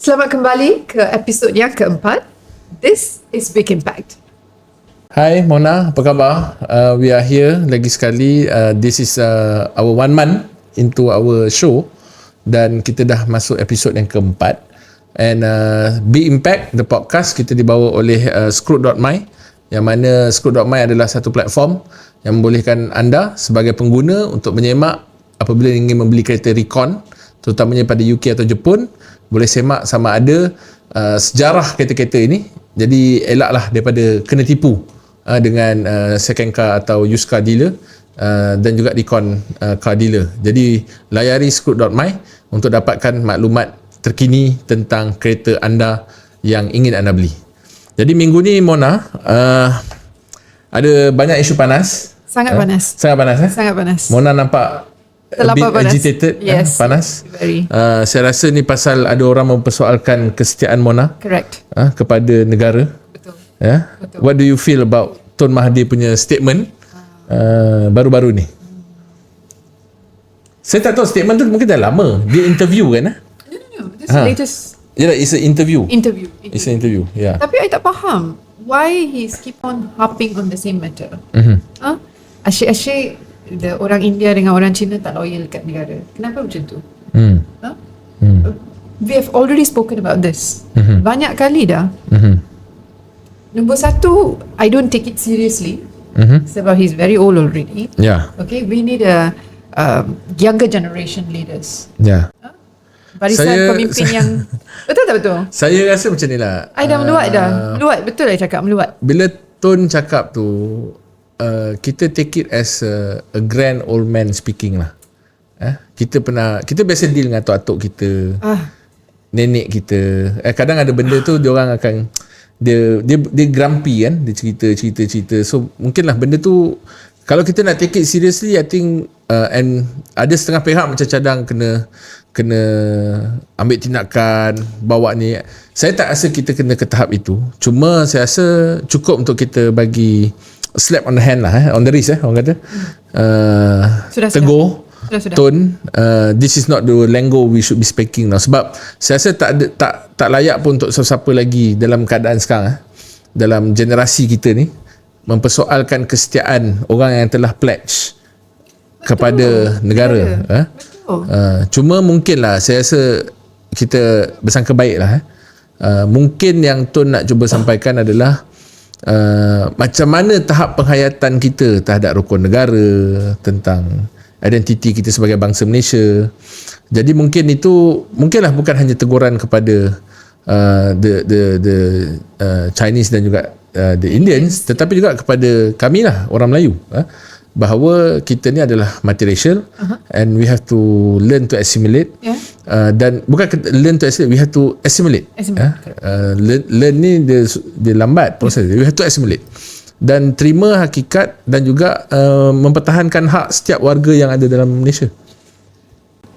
Selamat kembali ke episod yang keempat. This is Big Impact. Hai Mona, apa khabar? We are here lagi sekali. This is our 1 month into our show dan kita dah masuk episod yang keempat. And Big Impact, the podcast, kita dibawa oleh Scroot.my, yang mana Scroot.my adalah satu platform yang membolehkan anda sebagai pengguna untuk menyemak apabila ingin membeli kereta recon, terutamanya pada UK atau Jepun. Boleh semak sama ada sejarah kereta-kereta ini. Jadi elaklah daripada kena tipu dengan second car atau used car dealer dan juga recon car dealer. Jadi layari Scoot.my untuk dapatkan maklumat terkini tentang kereta anda yang ingin anda beli. Jadi minggu ni Mona, ada banyak isu panas. Sangat panas. Sangat panas. Sangat panas. Mona nampak a bit panas. agitated. Yes. Panas. Very. Saya rasa ni pasal ada orang mempersoalkan kesetiaan Mona. Correct. Kepada negara. Betul. Betul. What do you feel about Tun Mahathir punya statement baru-baru ni? Saya tak tahu statement tu mungkin dah lama. Dia interview kan? No. This is the latest. Yalah, it's an interview. It's an interview. Yeah. Tapi I tak faham why he's keep on harping on the same matter. Asyik-asyik orang India dengan orang Cina tak loyal kat negara. Kenapa macam tu? We have already spoken about this. Banyak kali dah. Nombor satu, I don't take it seriously. Sebab he's very old already. Yeah. Okay, we need a younger generation leaders. Yeah. Barisan pemimpin yang betul tak betul? Saya rasa macam ni lah. I dah meluat dah. Meluat, betul lah cakap meluat. Bila Tun cakap tu, kita take it as a grand old man speaking lah. Kita biasa deal dengan atuk-atuk kita, nenek kita. Kadang ada benda tu dia orang akan dia grumpy kan, dia cerita. So mungkinlah benda tu kalau kita nak take it seriously, I think and ada setengah pihak macam cadang kena ambil tindakan, bawa ni. Saya tak rasa kita kena ke tahap itu. Cuma saya rasa cukup untuk kita bagi slap on the hand lah, on the wrist orang kata. Tegur Tun, this is not the lingo we should be speaking now. Sebab saya rasa tak layak pun untuk siapa lagi dalam keadaan sekarang, dalam generasi kita ni, mempersoalkan kesetiaan orang yang telah pledge kepada negara. Cuma mungkinlah saya rasa kita bersangka baiklah. Mungkin yang Tun nak cuba sampaikan adalah macam mana tahap penghayatan kita terhadap rukun negara, tentang identiti kita sebagai bangsa Malaysia. Jadi mungkinlah bukan hanya teguran kepada the Chinese dan juga the Indians, tetapi juga kepada kami lah, orang Melayu, bahawa kita ni adalah multiracial, and we have to learn to assimilate. Dan bukan learn to assimilate, we have to assimilate. Learn ni dia lambat proses. We have to assimilate dan terima hakikat dan juga mempertahankan hak setiap warga yang ada dalam Malaysia.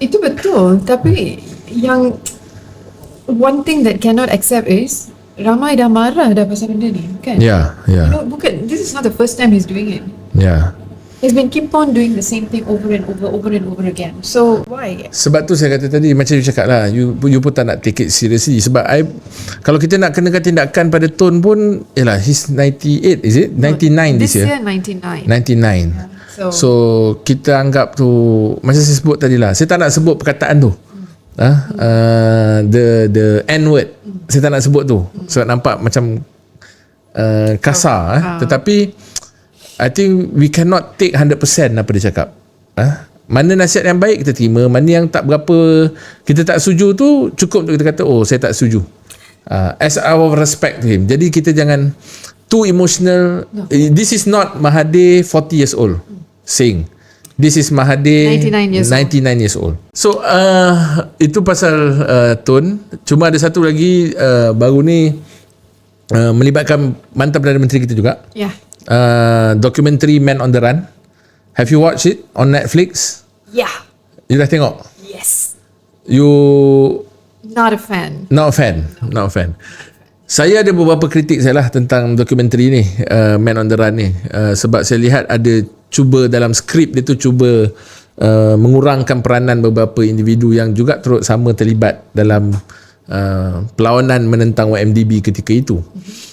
Itu betul, tapi yang one thing that cannot accept is ramai dah marah dah pasal benda ni, kan? Yeah. Bukan, this is not the first time he's doing it. Yeah. He's been keep on doing the same thing over and over again. So why? Sebab tu saya kata tadi, macam you cakap lah, you pun tak nak take it seriously. Sebab kalau kita nak kenakan tindakan pada Tun pun, yalah, he's 98, is it? 99 this year. 99. Yeah. So kita anggap tu, macam saya sebut tadi lah, saya tak nak sebut perkataan tu. The N word, saya tak nak sebut tu sebab nampak macam kasar. Tetapi I think we cannot take 100% apa dia cakap. Mana nasihat yang baik kita terima, mana yang tak berapa kita tak setuju tu, cukup untuk kita kata saya tak setuju, as our respect to him. Jadi kita jangan too emotional. This is not Mahathir 40 years old saying. This is Mahathir 99 years old. So itu pasal Tun. Cuma ada satu lagi baru ni, melibatkan mantan Perdana Menteri kita juga. Documentary Man on the Run. Have you watched it on Netflix? Yeah. You dah tengok? Yes. You not a fan. Not a fan. Saya ada beberapa kritik saya lah tentang dokumentari ni, Man on the Run ni, sebab saya lihat ada cuba dalam skrip dia tu cuba mengurangkan peranan beberapa individu yang juga turut sama terlibat dalam perlawanan menentang YMDB ketika itu.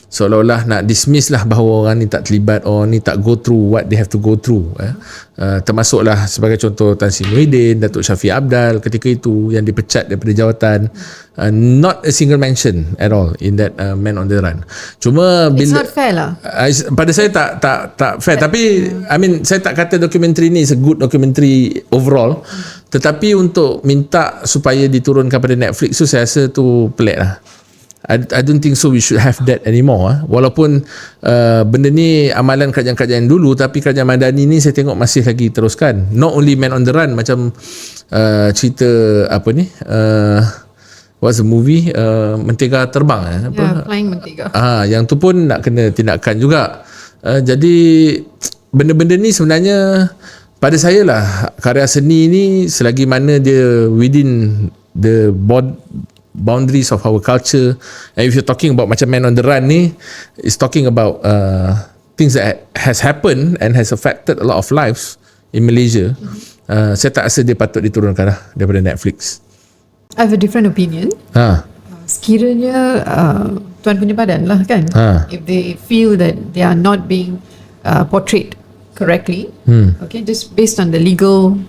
Seolah-olah nak dismiss lah bahawa orang ni tak terlibat, orang ni tak go through what they have to go through. Termasuklah sebagai contoh Tan Sri Muhyiddin, Datuk Syafiq Abdal ketika itu yang dipecat daripada jawatan. Not a single mention at all in that Man on the Run. Cuma It's not fair lah. pada saya tak fair. Tapi I mean, saya tak kata dokumentari ni is a good documentary overall. Tetapi untuk minta supaya diturunkan pada Netflix tu, saya rasa tu pelik lah. I don't think so we should have that anymore. Walaupun benda ni amalan kerajaan-kerajaan dulu, tapi kerajaan Madani ni saya tengok masih lagi teruskan. Not only Man on the Run, macam cerita apa ni, what's the movie, Mentega Terbang Flying Mentega. yang tu pun nak kena tindakan juga. Jadi benda-benda ni sebenarnya pada saya lah, karya seni ni selagi mana dia within the boundaries of our culture, and if you're talking about macam Man on the Run ni, it's talking about things that has happened and has affected a lot of lives in Malaysia. Saya tak rasa dia patut diturunkan lah daripada Netflix. I have a different opinion. Sekiranya tuan punya badan lah kan, if they feel that they are not being portrayed correctly, okay, just based on the legal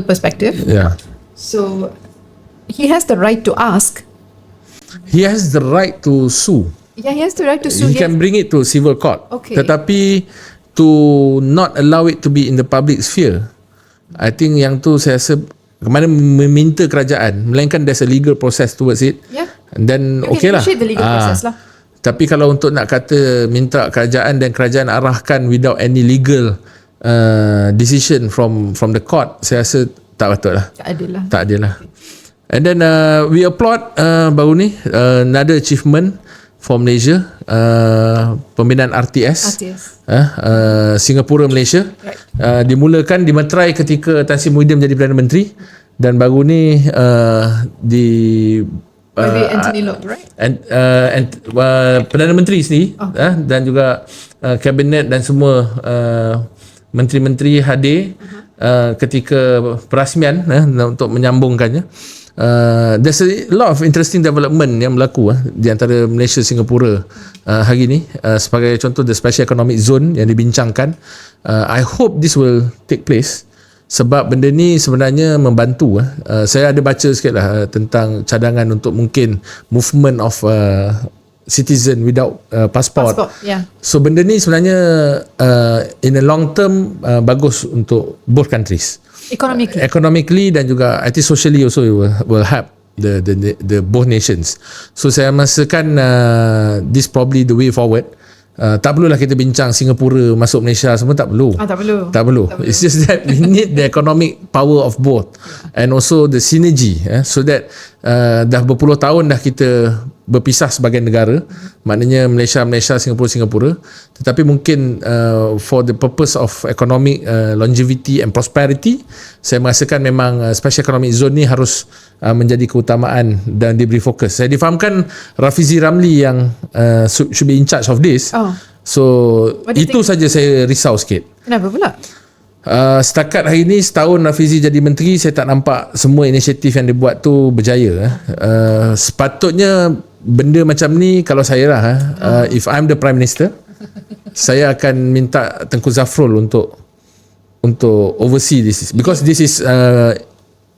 perspective, so he has the right to ask. He has the right to sue. Yeah, he has the right to sue. He can bring it to civil court. Okay. Tetapi to not allow it to be in the public sphere, I think yang tu saya rasa kemana meminta kerajaan, melainkan there's a legal process towards it. Yeah. And then You okay can lah. initiate the legal process lah. Tapi kalau untuk nak kata minta kerajaan dan kerajaan arahkan without any legal decision from the court, saya rasa tak patut lah. Tak adil lah. And then we applaud baru ni another achievement for Malaysia, pembinaan RTS. Singapura Malaysia, dimulakan dimeterai ketika Tan Sri Muhyiddin menjadi Perdana Menteri, dan baru ni Anthony Laut, right? Perdana Menteri sendiri dan juga kabinet dan semua menteri-menteri hadir ketika perasmian untuk menyambungkannya. There's a lot of interesting development yang berlaku di antara Malaysia Singapura hari ni. Sebagai contoh, the Special Economic Zone yang dibincangkan, I hope this will take place, sebab benda ni sebenarnya membantu. Saya ada baca sikit lah tentang cadangan untuk mungkin movement of citizen without passport. So benda ni sebenarnya in the long term bagus untuk both countries. Economically dan juga I think socially also will help the both nations. So saya rasakan this probably the way forward. Tak perlulah kita bincang Singapura masuk Malaysia semua, tak perlu. Tak perlu. It's just that we need the economic power of both and also the synergy, so that dah berpuluh tahun dah kita berpisah sebagai negara, maknanya Malaysia, Singapura, tetapi mungkin for the purpose of economic longevity and prosperity, saya merasakan memang Special Economic Zone ni harus menjadi keutamaan dan diberi fokus. Saya difahamkan Rafizi Ramli yang should be in charge of this. So itu saja saya risau sikit. Kenapa pula? Setakat hari ni, setahun Rafizi jadi menteri, saya tak nampak semua inisiatif yang dia buat tu berjaya. Sepatutnya benda macam ni, kalau saya lah, if I'm the Prime Minister, saya akan minta Tengku Zafrul untuk oversee this, because this is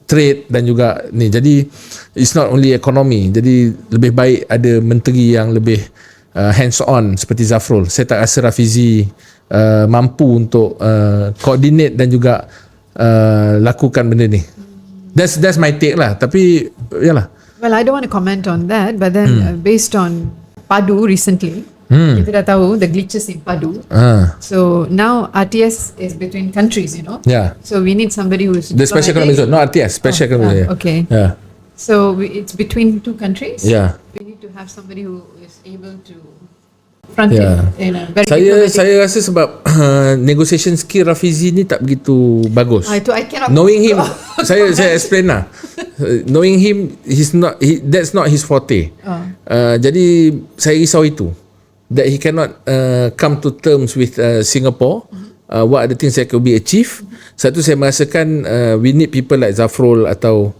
trade dan juga ni, jadi it's not only economy. Jadi lebih baik ada menteri yang lebih hands on seperti Zafrul. Saya tak rasa Rafizi mampu untuk coordinate dan juga lakukan benda ni. That's my take lah. Tapi yalah. Well, I don't want to comment on that, but then based on PADU recently, kita dah tahu the glitches in PADU. So now RTS is between countries, Yeah. So we need somebody who is the Special Economic Zone, not RTS, Special Economic Zone. Okay. Yeah. So it's between two countries. Yeah. We need to have somebody who is able to front it in a very Saya rasa sebab negotiation skill Rafizi ni tak begitu bagus. I cannot knowing him, saya explain lah. Knowing him, that's not his forte. Jadi saya risau itu, that he cannot come to terms with Singapore. What are the things that could be achieved? Satu, saya merasakan we need people like Zafrul atau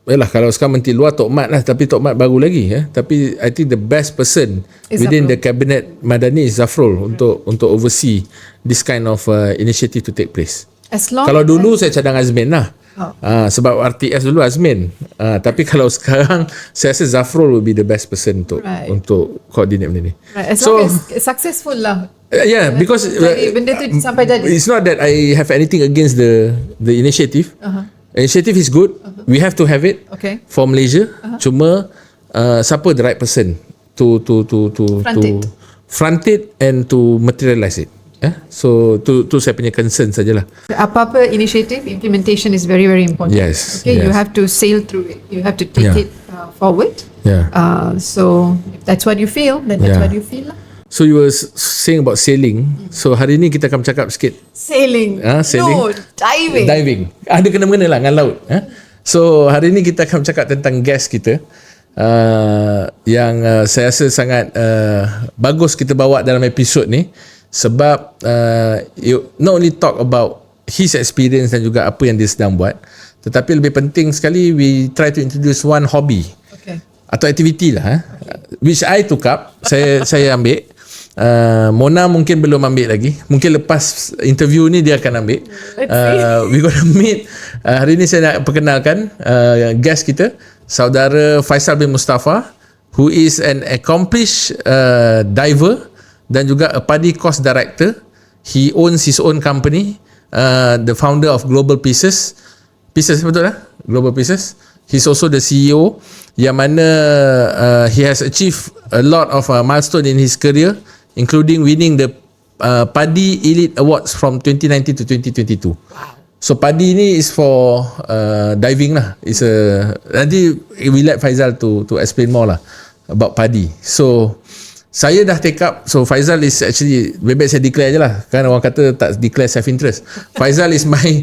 yalah, kalau sekarang Menteri Luar Tok Mat lah, tapi Tok Mat baru lagi tapi I think the best person within the cabinet Madani is Zafrul untuk oversee this kind of initiative to take place. Kalau dulu saya cadang Azmin lah. Sebab RTS dulu Azmin, tapi kalau sekarang saya rasa Zafrul will be the best person untuk coordinate benda ni. As long as successful lah. Because benda tu sampai jadi. It's not that I have anything against the initiative. Initiative is good. We have to have it for Malaysia. Cuma siapa the right person to front it and to materialize it. So tu saya punya concern sajalah. Apa-apa initiative, implementation is very very important. Yes. You have to sail through it. You have to take it forward. So if that's what you feel, then that's what you feel lah. So you were saying about sailing. So hari ni kita akan bercakap sikit sailing. Sailing. No, diving. Diving. Ada kena-mengena lah dengan laut. So hari ni kita akan bercakap tentang guest kita yang saya rasa sangat bagus kita bawa dalam episod ni. Sebab you not only talk about his experience dan juga apa yang dia sedang buat, tetapi lebih penting sekali we try to introduce one hobby atau aktiviti lah which I took up. Saya ambil. Mona mungkin belum ambil lagi. Mungkin lepas interview ni dia akan ambil. We gonna meet. Hari ni saya nak perkenalkan guest kita, saudara Faisal bin Mustaffa, who is an accomplished diver dan juga a PADI Course Director. He owns his own company, the founder of GLOBAL PISCES. PISCES betul lah? GLOBAL PISCES. He's also the CEO, yang mana he has achieved a lot of milestone in his career, including winning the PADI Elite Awards from 2019 to 2022. So PADI ni is for diving lah. It's nanti we let Faisal to explain more lah about PADI. So saya dah take up. So Faisal is actually, lebih baik saya declare je lah, kan orang kata tak declare self-interest. Faisal is my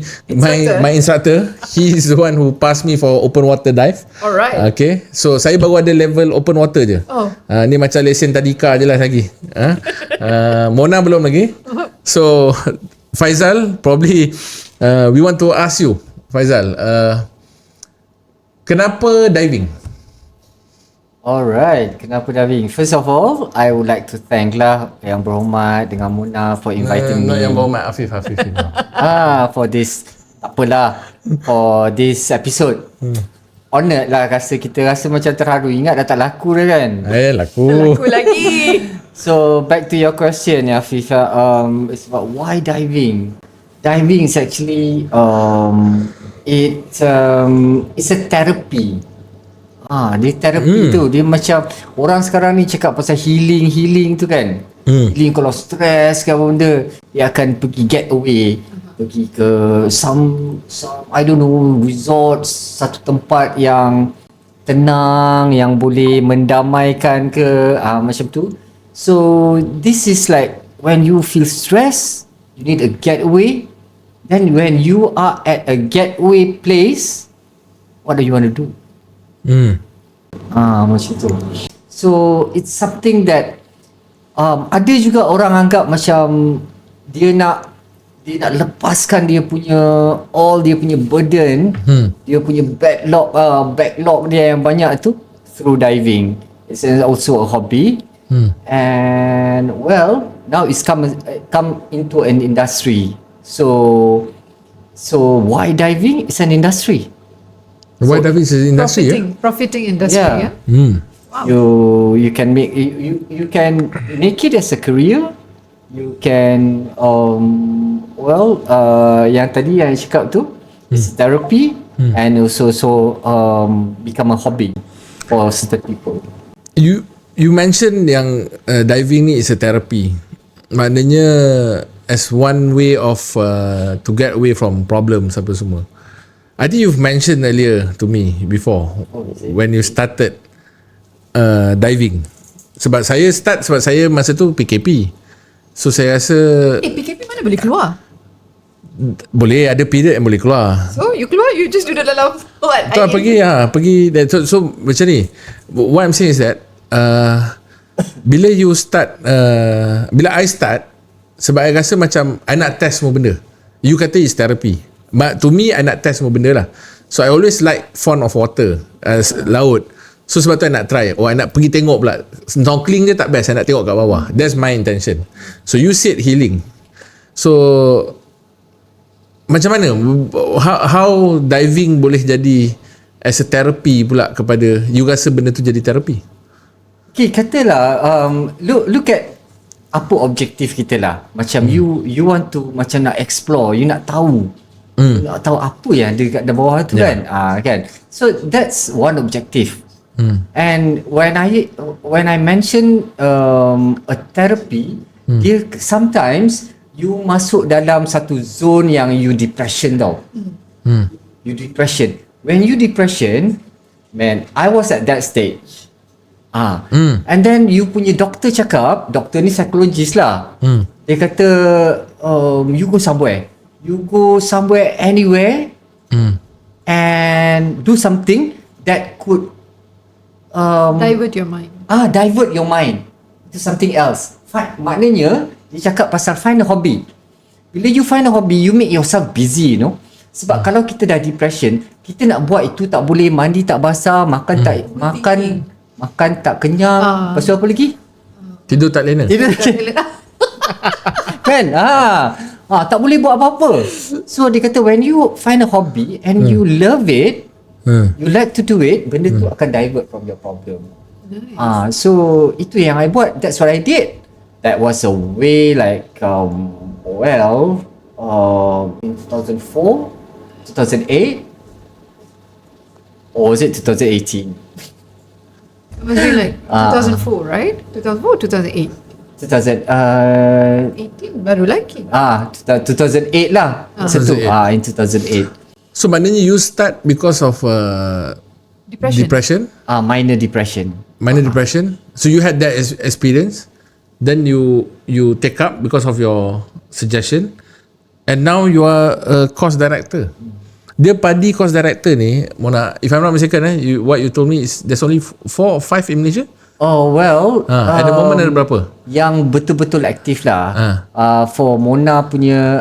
instructor. He is the one who passed me for open water dive. Alright. Okay. So saya baru ada level open water je. Ni macam lesen tadika je lah lagi. Mona belum lagi. So Faisal, probably we want to ask you, Faisal, kenapa diving? Alright, kenapa diving? First of all, I would like to thank lah Yang Berhormat dengan Mona for inviting me. Not Yang Berhormat, Afif. For this, tak apalah, for this episode. Honoured lah, kita rasa macam terharu. Ingat dah tak laku dah kan? Laku. Laku lagi. So back to your question, Afif. It's about why diving. Diving is actually it's a therapy. Dia terapi tu. Dia macam orang sekarang ni cakap pasal healing tu kan. Healing kalau stres ke apa benda, dia akan pergi get away, pergi ke some I don't know, resort, satu tempat yang tenang, yang boleh mendamaikan ke macam tu. So this is like when you feel stress, you need a getaway. Then when you are at a getaway place, what do you want to do? Macam tu. So it's something that ada juga orang anggap macam dia nak lepaskan dia punya all dia punya burden, dia punya backlog dia yang banyak tu through diving. It's also a hobby. And well, now it's come into an industry. So why diving? It's an industry. Why diving is an industry? Profiting industry. Wow. You can make it as a career. You can yang tadi yang cakap tu is therapy and also become a hobby for certain people. You mentioned yang diving ni is a therapy. Maknanya as one way of to get away from problems apa semua. I think you've mentioned earlier to me before when you started diving. Sebab saya masa tu PKP. So saya rasa PKP mana boleh keluar? Boleh, ada period yang boleh keluar. So you keluar, you just do the dalam what? Pergi so macam ni. What I'm saying is that bila I start, sebab I rasa macam I nak test semua benda. You kata it's therapy, but to me I nak test semua benda lah. So I always like fond of water, laut. So sebab tu I nak try. I nak pergi tengok pula. Snorkeling je tak best, I nak tengok kat bawah. That's my intention. So you said healing. So macam mana, how diving boleh jadi as a therapy pula kepada, you rasa benda tu jadi terapi? Okay, katalah look at apa objektif kita lah. Macam you want to macam nak explore, you nak tahu nak tahu apa yang ada kat bawah tu kan. Kan, so that's one objective. And when I mention a therapy, dia sometimes you masuk dalam satu zone yang you depression tau. You depression. When you depression, man, I was at that stage. And then you punya doktor cakap, doktor ni psikologis lah. Dia kata you go somewhere. You go somewhere anywhere and do something that could divert your mind. Divert your mind to something else. Maknanya dia cakap pasal find a hobby. Bila you find a hobby, you make yourself busy, you know. Sebab kalau kita dah depression, kita nak buat itu tak boleh, mandi tak basah, makan tak kenyang. Lepas tu apa lagi? Tidur tak lena. Kan? Tak boleh buat apa-apa. So dia kata when you find a hobby and you love it, you like to do it, benda tu akan divert from your problem. Nice. So itu yang I buat. That's what I did. That was a way like in 2004, 2008, or was it 2018? It must be like 2004, right? 2004 or 2008? 18 baru lagi. 2008 lah. In 2008. So maknanya you start because of depression? Minor depression. Minor depression. So you had that experience. Then you take up because of your suggestion, and now you are a course director. Dia PADI Course Director ni, Mona, if I'm not mistaken, what you told me is there's only 4 or 5 in Malaysia? At the moment ada berapa? Yang betul-betul aktif lah. For Mona punya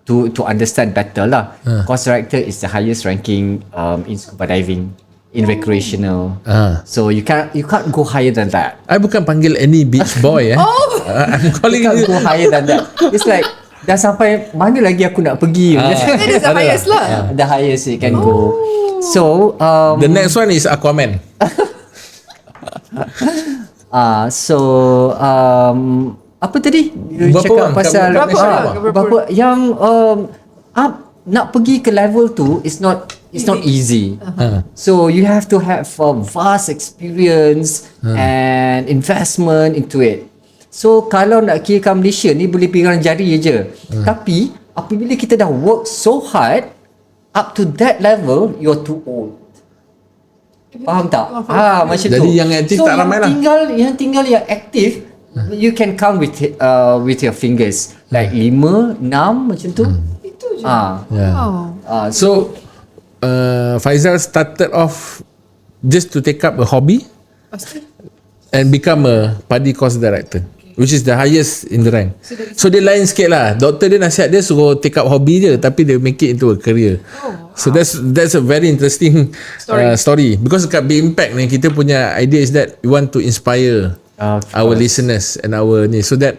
to understand better lah. Course Director is the highest ranking in scuba diving, in recreational. So you can't go higher than that. I bukan panggil any beach boy. I'm calling you. Can't go higher than that. It's like dah sampai mana lagi aku nak pergi. That is the highest lah. The highest it can go. So the next one is Aquaman. Apa tadi? You cakap pasal berapa yang nak pergi ke level tu is not easy. So you have to have a vast experience and investment into it. So kalau nak kira kat Malaysia ni boleh pegang jari je. Tapi apabila kita dah work so hard up to that level, you're too old. Faham tak? Macam tu. Jadi yang aktif tak ramai lah. Yang tinggal yang aktif, you can count with your fingers. Like 5, 6 macam tu. Itu je. So Faisal started off just to take up a hobby and become a PADI Course Director, which is the highest in the rank. So dia lain sikit lah. Doktor dia nasihat dia suruh take up hobby je, tapi dia make it into a career. So that's a very interesting story. Because kat Big Impact ni, kita punya idea is that we want to inspire our listeners and our ni, so that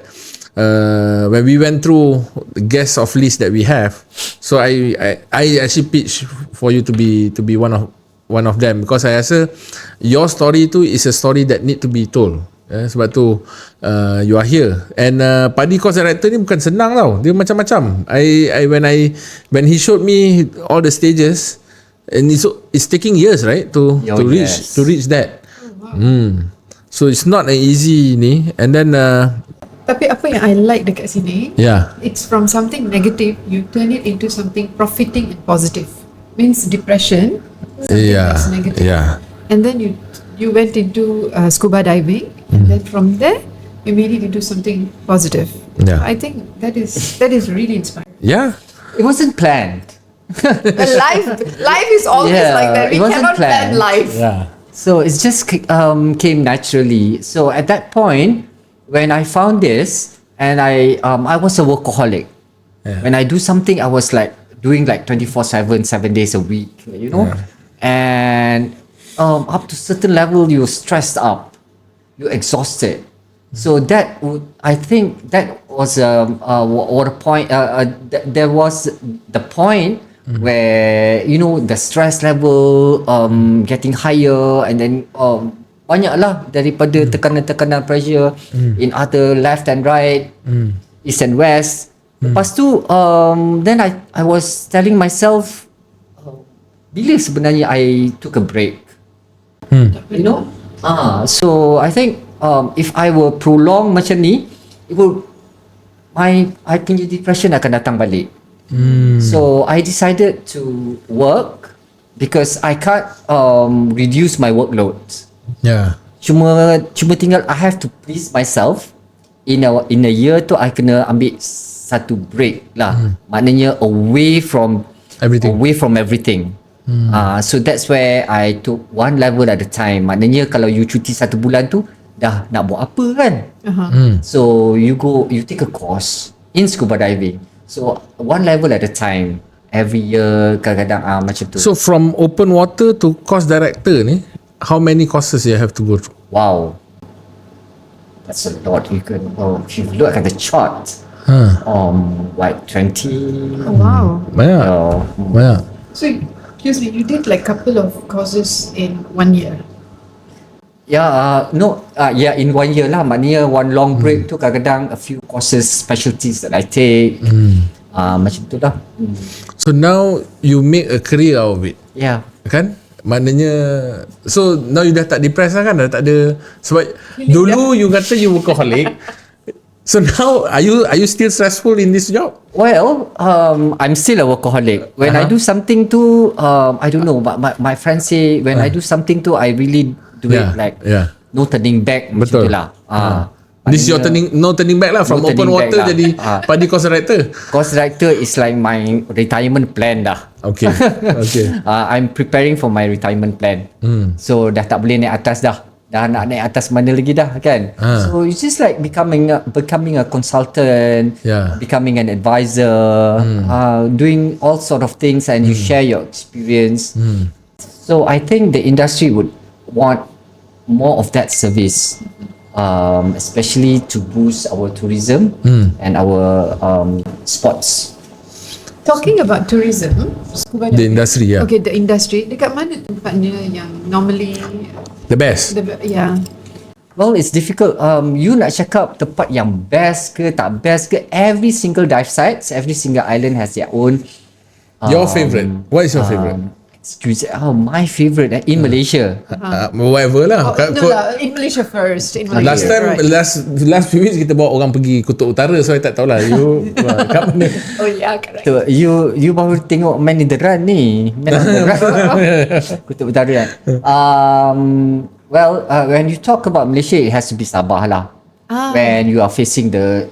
when we went through the guest of list that we have, so I actually pitch for you to be one of them, because I rasa your story tu is a story that need to be told. Sebab tu you are here. And PADI Course Director ni bukan senang tau. Dia macam-macam. When he showed me all the stages, and it's taking years, right, to reach that. So it's not an easy ni. And then tapi apa yang I like dekat sini, it's from something negative, you turn it into something profiting and positive. Means depression, something that's negative. And then you went into scuba diving, and then from there you made it into something positive. I think that is really inspiring. It wasn't planned. Life is always like that. We cannot plan life. So it just came naturally. So at that point, when I found this, and I was a workaholic. When I do something, I was like doing like 24/7, 7 days a week, you know. And up to certain level, you're stressed up, you're exhausted. So that would, I think that was or a point. There was the point where, you know, the stress level getting higher, and then banyaklah daripada tekanan-tekanan pressure in other left and right, east and west. Lepas tu then I was telling myself, bila sebenarnya I took a break, you know. So I think if I were prolong macam ni, it will, I punya depression akan datang balik. So I decided to work because I can't reduce my workload. Cuma tinggal I have to please myself. In a year tu I kena ambil satu break lah. Maknanya away from everything. So that's where I took one level at a time. Maknanya kalau you cuti 1 bulan tu, dah nak buat apa kan? So you take a course in scuba diving. So one level at a time. Every year kadang-kadang macam tu. So from open water to course director ni, how many courses you have to go through? Wow, that's a lot. You can, if you look at the chart, like 20. Oh, wow. Banyak. So, excuse me, you did like couple of courses in 1 year? In 1 year lah. Maknanya one long break tu kadang-kadang a few courses, specialties that I take. Macam tu lah. So now you make a career out of it. Yeah. Kan? Maknanya, so now you dah tak depressed lah kan? Dah tak ada, sebab dulu you kata you workaholic. So now are you still stressful in this job? Well, I'm still a workaholic. When I do something too, I don't know, but my friends say when I do something too, I really do it like no turning back. Betul. Macam tu lah. This is your no turning back lah, from no open water lah. jadi PADI Course Director. Course Director is like my retirement plan dah. Okay. I'm preparing for my retirement plan. So dah tak boleh naik atas dah. Dah nak naik atas mana lagi dah kan? So it's just like becoming a consultant, becoming an advisor, doing all sort of things, and you share your experience. So I think the industry would want more of that service. Especially to boost our tourism and our sports. Talking about tourism, scuba diving, The industry, Okay, the industry. Dekat mana tempatnya yang normally the best? Well, it's difficult. You nak cakap tempat yang best ke tak best ke? Every single dive sites, every single island has their own. Your favorite? What is your favorite? My favorite in Malaysia. Whatever lah. In Malaysia first. In Malaysia, last time, last few weeks kita bawa orang pergi Kutub Utara, so I tak tahulah you kat mana. Oh yeah, correct. So, you baru tengok Man in the Run ni. Man in the Run. Kutub Utara kan. When you talk about Malaysia, it has to be Sabah lah. When you are facing the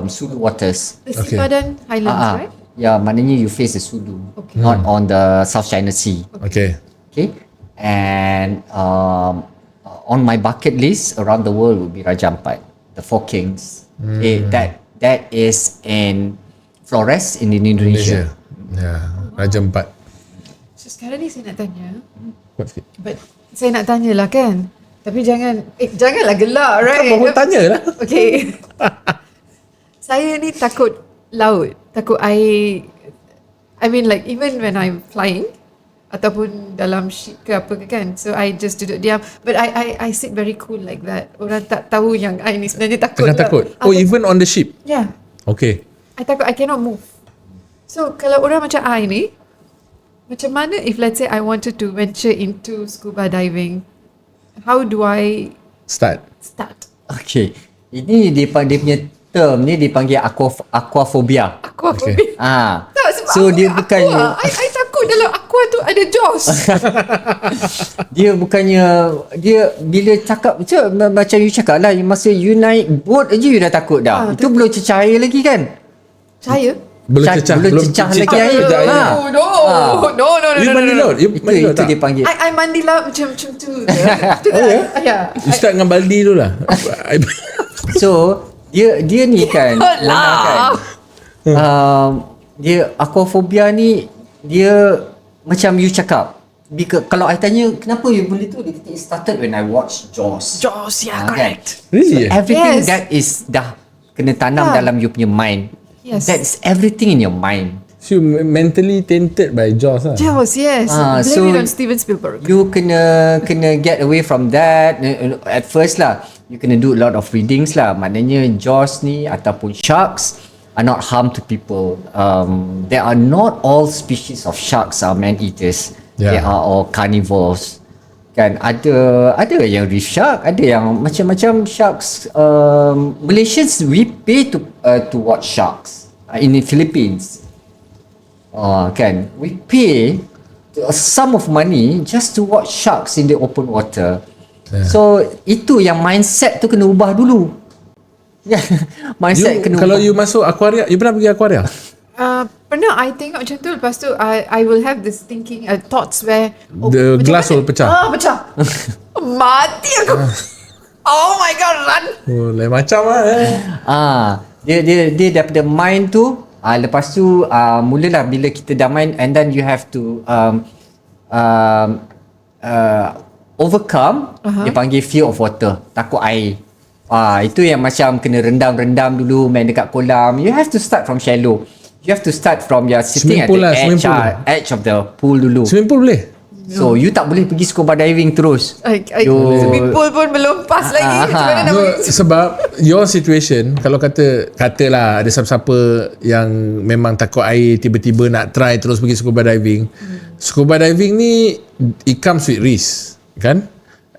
Sulu waters. The Sipadan Highlands, right? Yeah, maknanya you face the Sulu, not on the South China Sea. Okay. And on my bucket list around the world would be Raja Ampat, the Four Kings. That is in Flores in Indonesia. Raja Ampat. So sekarang ni saya nak tanya. But saya nak tanya lah kan. Tapi janganlah gelak, right? Kau baru tanya lah. Okay. Saya ni takut laut. Takut air. I mean like even when I'm flying ataupun dalam ship ke apa ke kan, so I just duduk diam, but I sit very cool like that. Orang tak tahu yang I ni sebenarnya takut. Tengah takut. Even on the ship? Yeah. Okay. I takut I cannot move. So kalau orang macam I ni, macam mana if let's say I wanted to venture into scuba diving, how do I start? Okay, ini dia punya term ni dipanggil aquaphobia. Aquaphobia. Tak, sebab so dia bukannya I takut dalam aqua tu ada jaws. Dia bukannya, dia bila cakap macam you cakap lah, masa you naik boat aja you dah takut dah. Itu belum cecah air lagi kan? Cahaya? Belum cecah lagi air. No. You mandi laut? Itu dia panggil. I mandi laut macam tu. Ya. You start dengan baldi dulu lah. So dia ni kan, kan Dia aquaphobia ni, dia macam you cakap, kalau I tanya kenapa you boleh tu, dia kata it started when I watch Jaws. Yeah, correct. Really? So everything Yes. that is dah kena tanam dalam you punya mind. Yes. That's everything in your mind. So you mentally tainted by Jaws lah. Jaws, yes. Blame so it on Steven Spielberg. You kena get away from that. At first lah, you kena do a lot of readings lah. Maknanya Jaws ni ataupun sharks are not harm to people. There are not all species of sharks are man-eaters. Yeah. They are all carnivores. Kan ada yang reef shark, ada yang macam-macam sharks. Malaysians we pay to watch sharks in the Philippines. Kan we pay a sum of money just to watch sharks in the open water. So itu yang mindset tu kena ubah dulu. Mindset kena Kalau ubah. you masuk aquarium, you pernah pergi aquarium? Pernah I tengok macam tu, lepas tu I will have this thinking thoughts where The macam glass mana? will pecah. Pecah. Mati aku. Oh my god, run. Oh, lain macam lah. Dia daripada mind tu, lepas tu mulalah bila kita dah mind, and then you have to overcome. Dia panggil fear of water, takut air. Itu yang macam kena rendam dulu, main dekat kolam. You have to start from shallow. You have to start from your sitting at the edge of the pool dulu. Swimming pool boleh? So you tak boleh pergi scuba diving terus. Swimming pool pun belum pas lagi. Macam mana nak No, pergi? sebab your situation, kalau katalah ada siapa-siapa yang memang takut air, tiba-tiba nak try terus pergi scuba diving. Scuba diving ni it comes with risk, kan?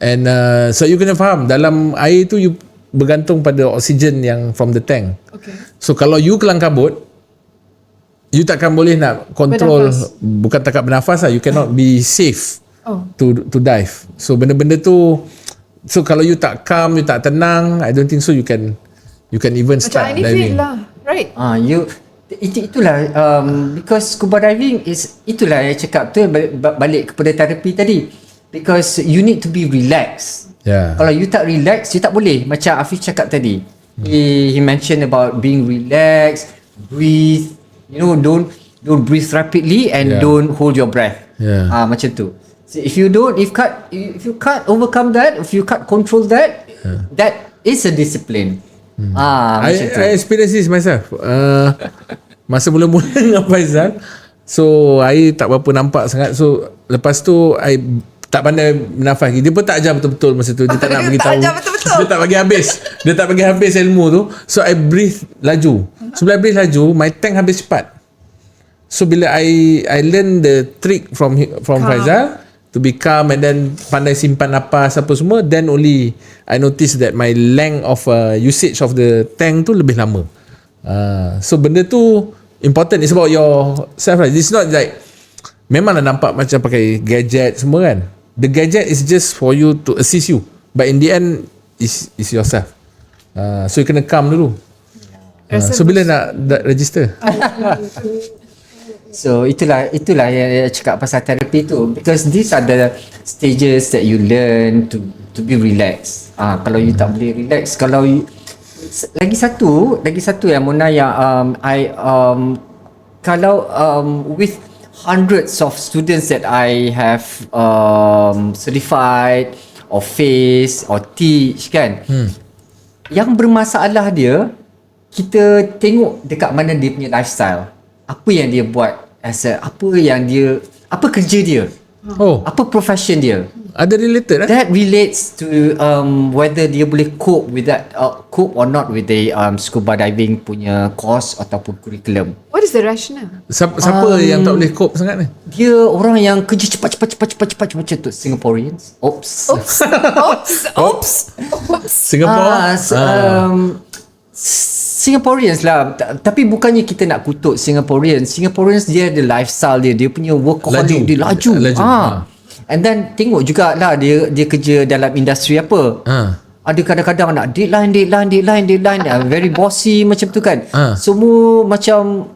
And so you kena faham, dalam air tu you bergantung pada oksigen yang from the tank. Okay. So kalau you kelang kabut, you takkan boleh nak control, bukan takat bernafas lah, you cannot be safe to dive. So benda-benda tu, so kalau you tak calm, you tak tenang, I don't think so you can even start Macam I diving. feel lah, right? Itulah because scuba diving is, itulah yang cakap tu, balik kepada terapi tadi, because you need to be relaxed. Kalau you tak relax, you tak boleh. Macam Afif cakap tadi, he mentioned about being relaxed, breathe. Don't breathe rapidly and don't hold your breath. Macam tu. So if you can't overcome that, if you can't control that, that is a discipline. I experience this myself. Masa mula-mula dengan Faisal, so I tak berapa nampak sangat. So lepas tu I tak pandai bernafas. Dia pun tak ajar betul-betul masa tu. Dia tak nak bagi tahu. Dia tak bagi habis. Dia tak bagi habis ilmu tu. So I breathe laju. So bila I breathe laju, my tank habis cepat. So bila I learn the trick from Faisal to be calm and then pandai simpan napas apa semua, then only I notice that my length of usage of the tank tu lebih lama. So benda tu important. It's about yourself, right? It's not like memanglah nampak macam pakai gadget semua kan. The gadget is just for you to assist you, but in the end is yourself. So you kena calm dulu. So bila nak register? So itulah yang cakap pasal terapi tu, because these are the stages that you learn to be relaxed. Kalau you tak boleh relax, kalau you, lagi satu yang Mona yang kalau with hundreds of students that I have certified or face or teach kan, yang bermasalah dia, kita tengok dekat mana dia punya lifestyle, apa yang dia buat, apa kerja dia, apa profession dia. Ada related That relates to whether dia boleh cope with that, cope or not with the scuba diving punya course ataupun curriculum. What is the rationale? Siapa yang tak boleh cope sangat ni? Dia orang yang kerja cepat macam tu. Singaporeans. Oops. Singapore. Singaporeans lah. Tapi bukannya kita nak kutuk Singaporeans. Dia ada lifestyle dia punya workaholic, dia laju. And then tengok jugalah dia kerja dalam industri apa. Ada kadang-kadang nak deadline, very bossy macam tu kan. Semua macam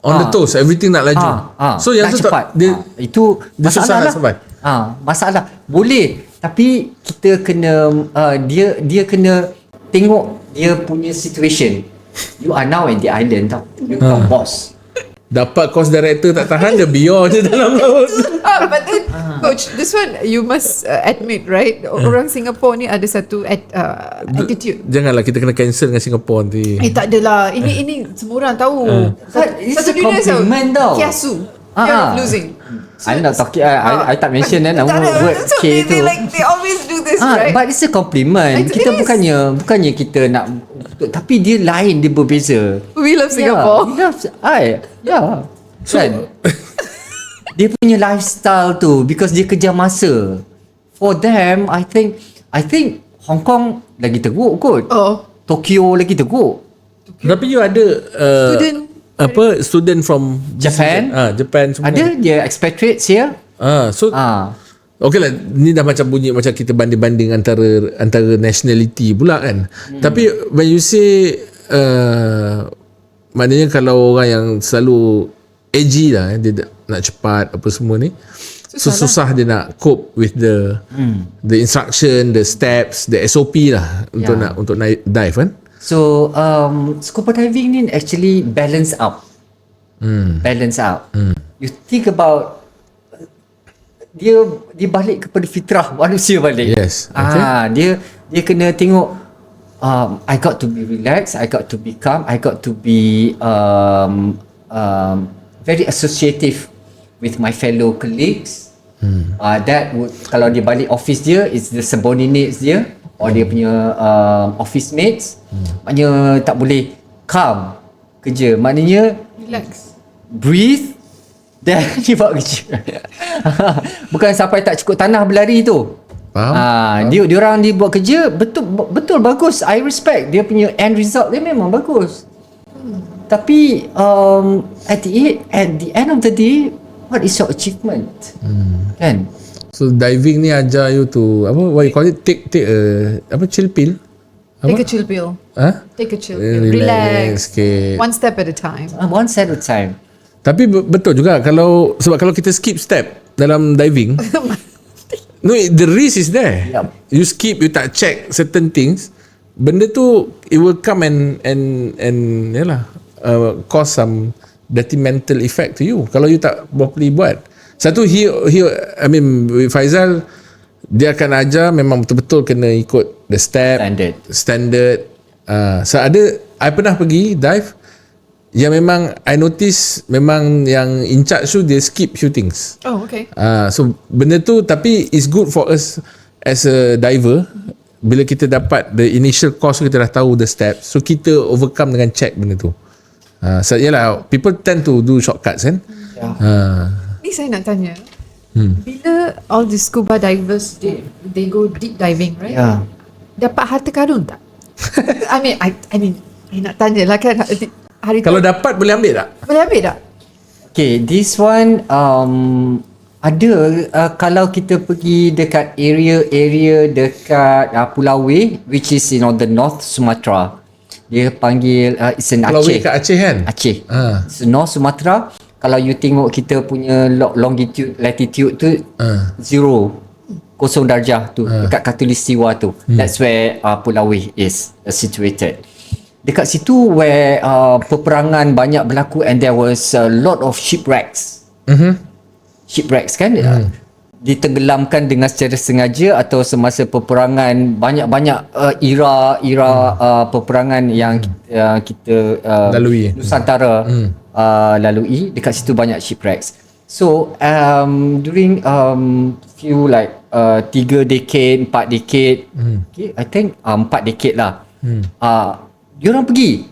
on the toes, everything nak laju. So yang tu cepat. Itu masalah lah. Masalah. Boleh, tapi kita kena dia kena tengok dia punya situation. You are now in the island tau. You are boss. Dapat course director tak tahan, dia biar je dalam laut. But then, coach, this one you must admit, right? Orang Singapore ni ada satu attitude. Janganlah kita kena cancel dengan Singapore nanti. Tak adalah. Ini semua orang tahu. It's Satu a dunia compliment tau. Kiasu. Fear of losing. I nak talk, I tak mention nama word K tu. They always do this, right? But it's a compliment. Kita bukannya kita nak, tapi dia lain, dia berbeza. We love Singapore. So, dia punya lifestyle tu, because dia kejar masa. For them, I think Hong Kong lagi teruk kot. Tokyo lagi teruk. Tapi you ada student from Japan. Japan semua. Ada dia expatriates here. Okay lah, ni dah macam bunyi macam kita banding-banding antara nationality pula kan. Tapi when you say maknanya kalau orang yang selalu edgy lah, dia nak cepat apa semua ni, susah dia nak cope with the instruction, the steps, the SOP lah untuk dive kan. So scuba diving ni actually balance out. You think about dia balik kepada fitrah manusia balik. Yes. Okay. Dia kena tengok I got to be relaxed, I got to be calm, I got to be very associative with my fellow colleagues. That would, kalau dia balik office dia, it's the subordinates dia or dia punya office mates. Maknanya tak boleh calm kerja, maknanya Relax, breathe, dan dia buat kerja. Bukan sampai tak cukup tanah berlari tu. Faham? Dia orang dia buat kerja betul bagus. I respect dia punya end result, dia memang bagus. Tapi at the end of the day, what is your achievement? Kan? So diving ni ajar you to what you call it, take a chill pill. take a chill pill. Take a chill pill. Relax Relax. One step at a time. One step at a time. Tapi betul juga sebab kalau kita skip step dalam diving, no, the risk is there. Yep. You skip, you tak check certain things, benda tu it will come and yalah, cause some detrimental effect to you kalau you tak properly buat. Satu, I mean with Faisal, dia akan ajar memang betul-betul kena ikut the step standard. So I pernah pergi dive yang memang I notice memang yang in charge tu dia skip few things. Oh, okay. So benda tu, tapi it's good for us as a diver. Bila kita dapat the initial course, kita dah tahu the steps, so kita overcome dengan check benda tu. So yalah, people tend to do shortcuts kan. Ni saya nak tanya, bila all the scuba divers they go deep diving, right? Dapat harta karun tak? I mean I nak tanya lah kan, hari kalau dapat boleh ambil tak? Boleh ambil tak? Okay, this one ada kalau kita pergi dekat area dekat Pulau W, which is in the North Sumatra. Dia panggil it's in Pulau W Aceh. kat Aceh kan? Aceh. It's North Sumatra. Kalau you tengok kita punya longitude, latitude tu 0 darjah tu, dekat khatulistiwa tu. That's where Pulau W is situated. Dekat situ where peperangan banyak berlaku, and there was a lot of shipwrecks. Shipwrecks kan, ditenggelamkan dengan secara sengaja atau semasa peperangan, banyak era peperangan yang kita lalui, Nusantara lalui. Dekat situ banyak shipwrecks. So during few like 3 decade, 4 decade, okay, I think 4 decade lah, diorang pergi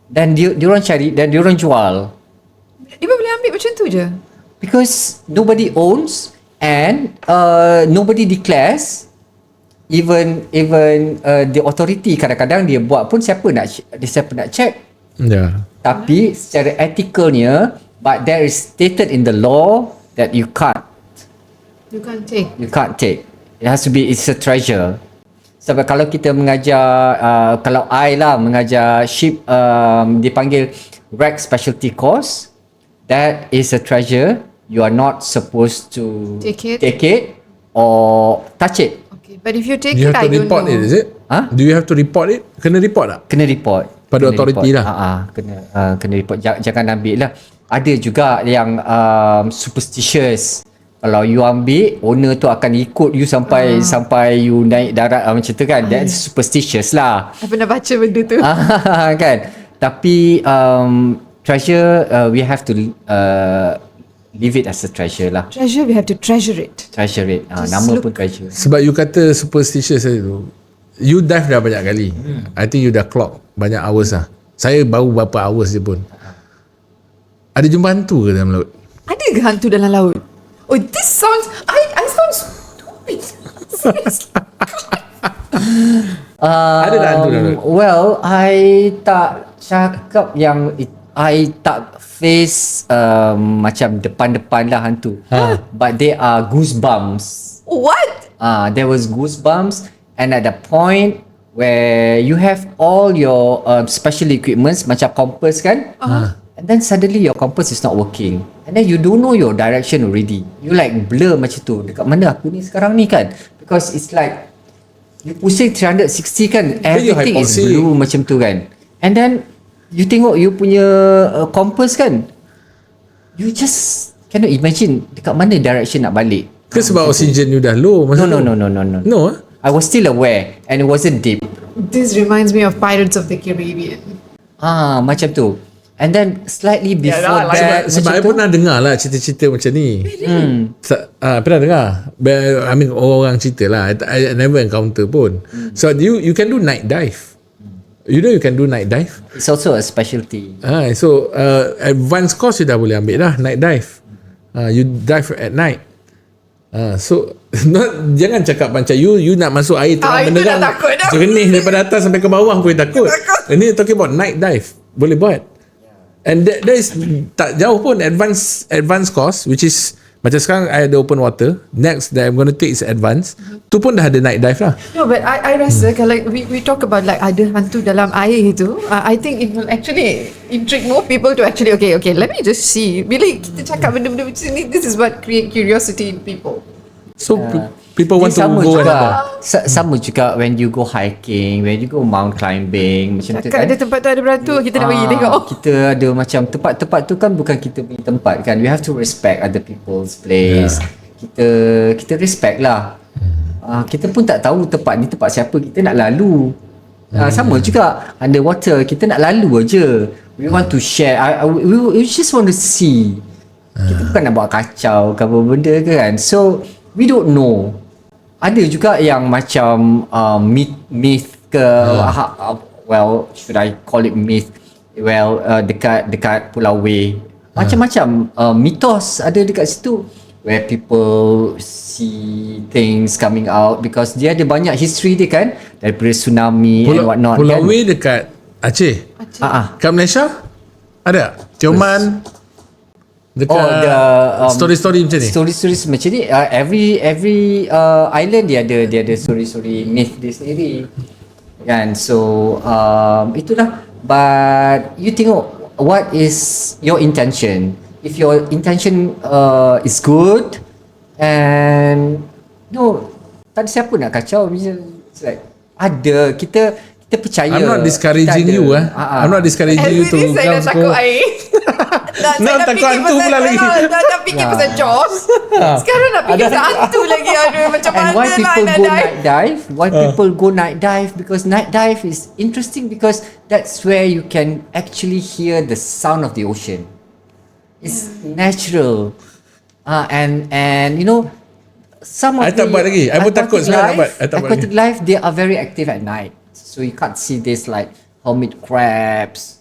dan diorang cari dan diorang jual. Dia boleh ambil macam tu je, because nobody owns and nobody declares. Even the authority kadang-kadang dia buat pun siapa nak check. Tapi secara ethicalnya, but there is stated in the law that you can't take. It has to be, it's a treasure. Sebab kalau kita mengajar, kalau I lah mengajar ship, dipanggil wreck specialty course, that is a treasure. You are not supposed to take it or touch it. Okay, but if you take you it, I don't know. You have to report it, is it? Do you have to report it? Kena report tak? Kena report. pada authority lah. Kena report. Jangan ambil lah. Ada juga yang superstitious. Kalau you ambil, owner tu akan ikut you sampai you naik darat macam tu kan. That's superstitious lah. I pernah baca benda tu. Kan. Tapi treasure, we have to leave it as a treasure lah. Treasure, we have to treasure it. Treasure it. Nama pun treasure. Sebab you kata superstitious tu, you dive dah banyak kali. I think you dah clock banyak hours lah. Saya baru berapa hours je pun. Ada jumpa hantu ke dalam laut? Ada ke hantu dalam laut? Oh, this sounds... I sound stupid. Seriously. Ada tak hantu dalam laut? Well, I tak cakap yang I tak face macam depan-depan lah hantu. But there are goosebumps. What? There was goosebumps, and at the point where you have all your special equipments macam compass kan, and then suddenly your compass is not working, and then you don't know your direction already. You like blur macam tu, dekat mana aku ni sekarang ni kan, because it's like you pusing 360 kan, everything is blue macam tu kan, and then you tengok you punya compass kan, you just cannot imagine dekat mana direction nak balik. Ke sebab oksigen you dah low masa No. No? I was still aware and it wasn't deep. This reminds me of Pirates of the Caribbean. Macam tu. And then slightly before that, Sebab I pernah dengar lah cerita-cerita macam ni. Pernah dengar. I mean orang cerita lah. I never encounter pun. So you can do night dive. You know you can do night dive. it's also a specialty. So advanced course you dah boleh ambil dah night dive. You dive at night. So jangan cakap macam you nak masuk air terang benderang jernih daripada atas sampai ke bawah pun takut. Ini talking about night dive. Boleh buat. And that is tak jauh pun advanced course, which is macam sekarang I ada open water. Next that I'm going to take is advanced. Tu pun dah ada night dive lah. No, but I rasa kalau we talk about like ada hantu dalam air itu, I think it will actually intrigue more people to actually okay, let me just see. Bila kita cakap benda-benda macam ni, this is what create curiosity in people. So people want to go juga, sama juga when you go hiking, when you go mount climbing macam tu kan. Ada tempat tu ada beratur, kita nak pergi tengok. Kita ada macam tempat-tempat tu kan bukan kita punya tempat kan. We have to respect other people's place. Kita respect lah. Kita pun tak tahu tempat ni tempat siapa, kita nak lalu. Sama juga underwater, kita nak lalu aja. We want to share. We just want to see. Kita bukan nak buat kacau ke apa benda ke kan. So we don't know. Ada juga yang macam myth ke, well, should I call it myth? Well, dekat Pulau W. Macam-macam mitos ada dekat situ, where people see things coming out because dia ada banyak history dia kan, daripada tsunami and whatnot. Pulau kan? W dekat Aceh. Kat Malaysia ada Tioman. Dekat story-story macam ni. Story macam ni. Every island dia ada story myth dia sendiri. Kan? So itulah. But you tengok what is your intention. If your intention is good and tak ada siapa nak kacau. It's like ada kita percaya. I'm not discouraging you I'm not discouraging you to come saya takut air. Nak takut hantu pula lagi. Nak fikir pasal Jaws. Sekarang nak fikir pasal hantu lagi. Aduh, macam and mana why people nak go dive? night dive? Why people go night dive? Because night dive is interesting because that's where you can actually hear the sound of the ocean. It's natural. And you know, some of I tak buat lagi. I pun takut sekarang nak buat. Aquatic life, they are very active at night. So you can't see this like hermit crabs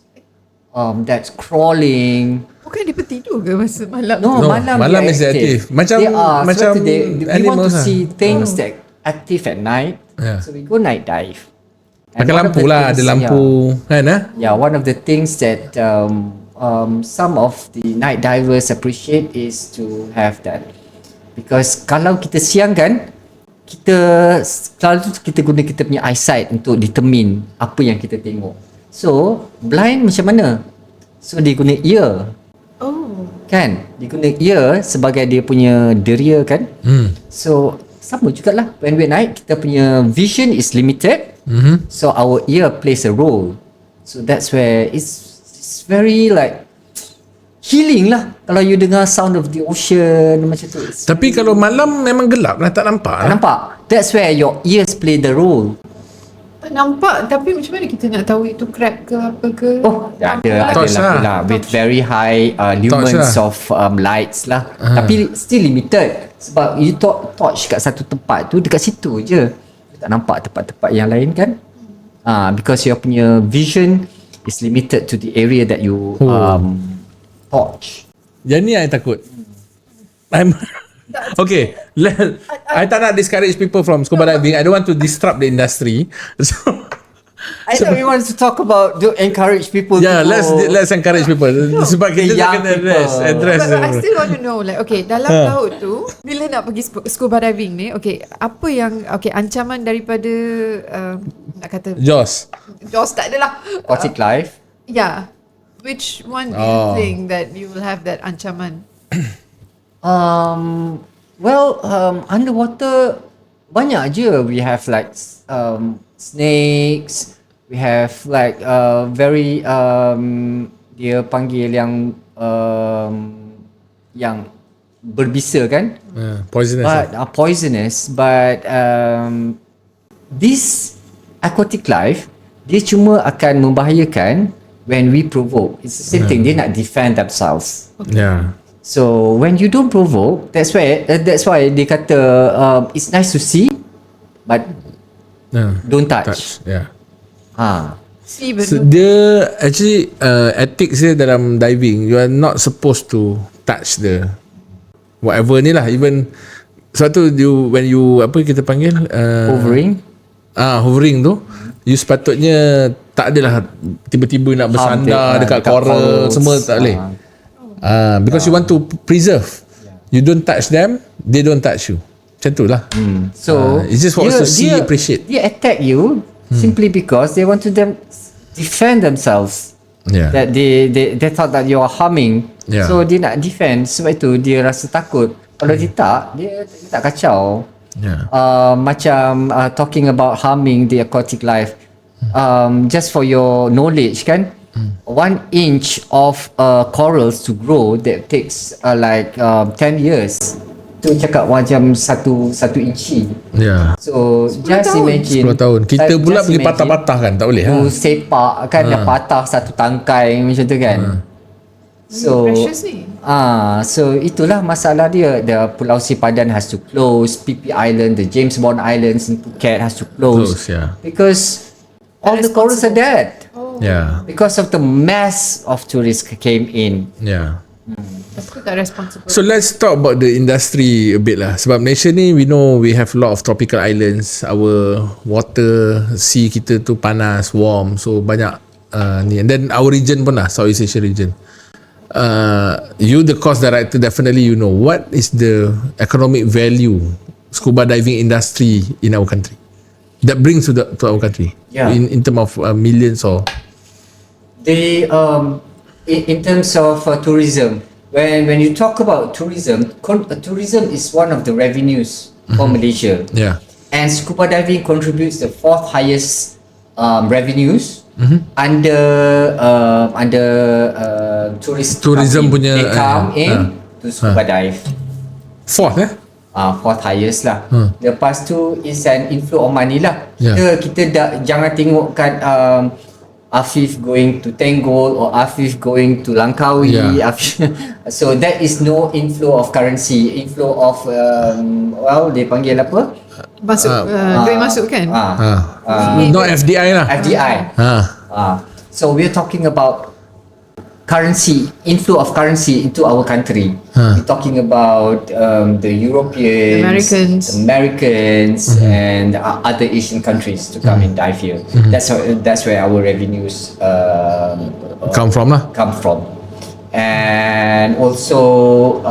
that's crawling. Bukan dia bertidur ke masa malam? No, malam is active. Macam we want to see things that active at night. So we go night dive. Pakai lampu lah, ada lampu kan one of the things that some of the night divers appreciate is to have that. Because kalau kita siang kan, kita guna kita punya eyesight untuk determine apa yang kita tengok. So blind macam mana? So dia guna ear. Kan? Dia guna ear sebagai dia punya deria kan? So sama jugalah when we night, kita punya vision is limited. So our ear plays a role. So that's where it's very like healing lah kalau you dengar sound of the ocean macam tu. Tapi kalau malam memang gelap lah, tak nampak. Tak nampak. That's where your ears play the role. Tak nampak, tapi macam mana kita nak tahu itu crab ke apa ke? Oh, ada Torch lah with very high lumens of lights lah. Tapi still limited sebab you torch kat satu tempat tu, dekat situ je. Tak nampak tempat-tempat yang lain kan? Because your punya vision is limited to the area that you torch. Yang ni I takut. Okay, I tak nak discourage people from scuba diving. I don't want to disrupt the industry. So I thought we want to talk about to encourage people. yeah, to let's encourage people. Sebab kita nak kena address. But I still want to know, like, okay, dalam laut tu, bila nak pergi scuba diving ni, okay, apa yang, okay, ancaman daripada, nak kata, Jaws tak adalah. aquatic life. Yeah. Which one do you think that you will have that ancaman? Underwater banyak je. We have like snakes. We have like very dia panggil yang berbisa kan? Poisonous. Poisonous. But this aquatic life dia cuma akan membahayakan when we provoke. It's the same thing. They nak defend themselves. Yeah. So when you don't provoke, that's why they kata it's nice to see, but don't touch. Yeah. See, So dia actually ethics dia dalam diving, you are not supposed to touch the whatever ni lah. Even sebab tu when you apa kita panggil hovering tu, you sepatutnya tak adalah tiba-tiba nak bersandar dekat coral semua tak boleh. Because you want to preserve. You don't touch them, they don't touch you. Macam tu lah. So it's just for us to see, appreciate. They attack you simply because they want to defend themselves. Yeah. That they thought that you are harming. Yeah. So dia nak defend, sebab itu dia rasa takut. Kalau dia tak kacau. Yeah. Macam talking about harming the aquatic life. Just for your knowledge kan, 1 inch of corals to grow that takes 10 years. Tu cakap macam satu inci. Yeah. So just imagine 10 tahun. Kita pula boleh patah-patah kan, tak boleh. Tu sepak kan dah patah satu tangkai macam tu kan. So precious ni. So itulah masalah dia. The Pulau Sipadan has to close, PP Island, the James Bond Islands in Phuket has to close. Yeah. Because all the corals are dead. Yeah. Because of the mass of tourists came in. Yeah. Aku tak responsible. So let's talk about the industry a bit lah. Sebab Malaysia ni, we know we have a lot of tropical islands. Our water, sea kita tu panas, warm. So banyak ni. And then our region pun lah, Southeast Asia region. You the course director, definitely you know what is the economic value scuba diving industry in our country that brings to our country. Yeah. In terms of millions or They in terms of tourism, when you talk about tourism, tourism is one of the revenues for Malaysia. yeah. And scuba diving contributes the 4th highest revenues under Tourism punya, they come in to scuba dive. 4th 4th highest lah. Lepas tu is an inflow of money lah. Yeah. Kita jangan tengokkan Afif going to Tenggol or Afif going to Langkawi. Yeah. So that is no inflow of currency. Inflow of dia panggil apa? Masuk, duit masuk kan? not FDI lah. FDI. So we're talking about currency, inflow of currency into our country. We're talking about the Europeans, Americans, and other Asian countries to come and dive here. That's where our revenues come from lah. And also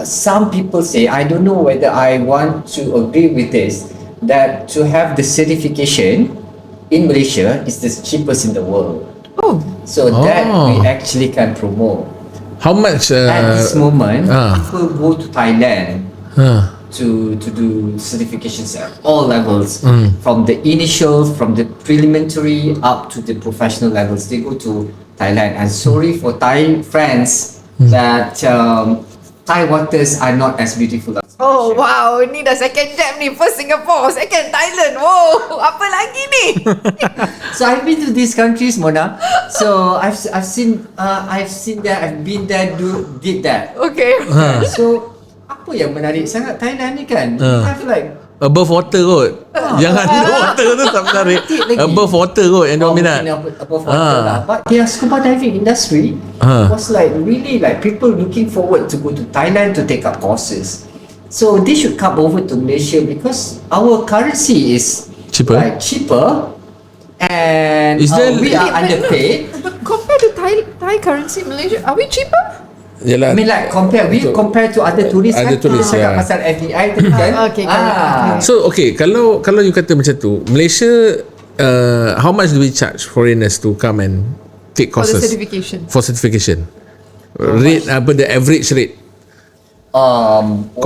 some people say, I don't know whether I want to agree with this, that to have the certification in Malaysia is the cheapest in the world. So that we actually can promote. How much at this moment people go to Thailand to do certifications at all levels, from the initial, from the preliminary up to the professional levels. They go to Thailand, and sorry for Thai friends that Thai waters are not as beautiful as Oh wow, ni dah second jam ni. First Singapore, second Thailand. Wow, apa lagi ni? So I've been to these countries, Mona. So I've seen that, I've been there, did that. Okay. So apa yang menarik sangat Thailand ni kan? We have like above water kot. Jangan under water tu tak menarik. Above water kot yang dominat. Above water lah. But their scuba diving industry was like really like people looking forward to go to Thailand to take up courses. So they should come over to Malaysia because our currency is Cheaper. cheaper, and Is there- we are underpaid. But compared to Thai currency, Malaysia, are we cheaper? Yalah. I mean like compare to other tourists Other kan, tourists, kita cakap yeah. pasal FDI tadi kan. Okay, correct. So okay, kalau you kata macam tu, Malaysia, how much do we charge foreigners to come and take For the courses certification. for certification? Rate apa, the average rate? 1,500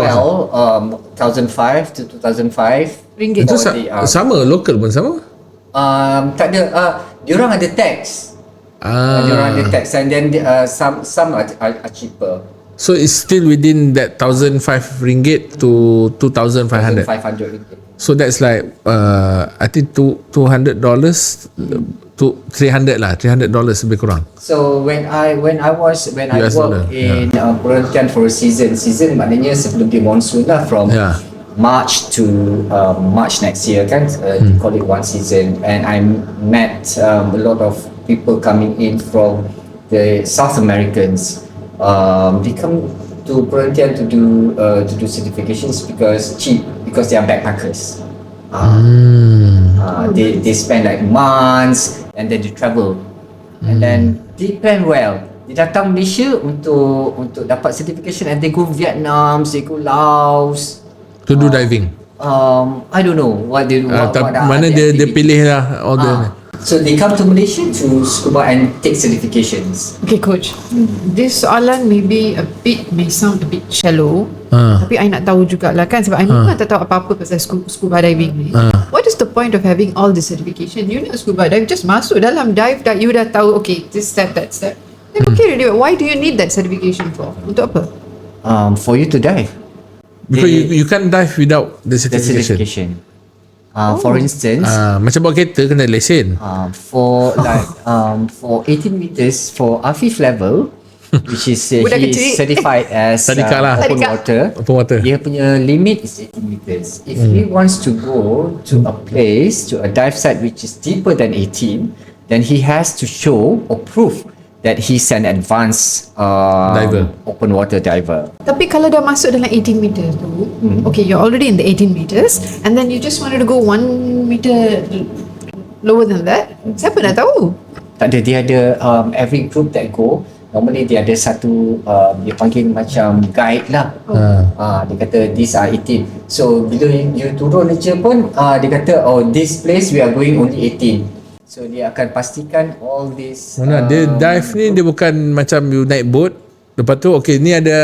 to 2,500 Ringgit. Itu for the, sama, local pun sama. tak ada, diorang ada tax. Diorang ada tax, and then some are cheaper. So it's still within that 1,500 ringgit to 2,500. 500 ringgit. So that's like I think $200 to $300 lah, $300 lebih kurang. So when I US dollar, work in perhentian for a season maknanya sebelum dia monsoon lah, from March to March next year kan, they call it one season, and I met a lot of people coming in from the South Americans. They come to perhentian to do certifications because cheap, because they are backpackers. They spend like months and then they travel, and then they plan well. Dia datang Malaysia untuk dapat certification, and they go Vietnam, they go Laos To do diving. I don't know what they do. Mana dia pilih lah all the So they come to Malaysia to scuba and take certifications. Okay, coach. This soalan may sound a bit shallow. Tapi I nak tahu jugalah kan, sebab I memang tak tahu apa-apa pasal scuba diving ni. What is the point of having all the certification? You know scuba dive, just masuk dalam dive, you dah tahu okay, this step, that step. Then okay already. Why do you need that certification for? Untuk apa? For you to dive. Because you can't dive without the The certification. certification. For instance, Macam bawa kereta kena lesen. for 18 meters for Afif level, which is he is certified as Tadika lah. open water. Open water. Dia punya limit is 18 meters. If he wants to go to a place, to a dive site which is deeper than 18, then he has to show or prove that he's an advanced Diver. open water diver. Tapi kalau dah masuk dalam 18 meters tu, okay, you're already in the 18 meters, and then you just wanted to go 1 meter lower than that, siapa nak tahu? Tak ada, dia ada every group that go, normally dia ada satu dia panggil macam guide lah. Dia kata these are 18. So bila you turun je pun dia kata this place we are going only 18. So dia akan pastikan all this. Mana dia dive ni, dia bukan macam you naik boat, lepas tu okay ni ada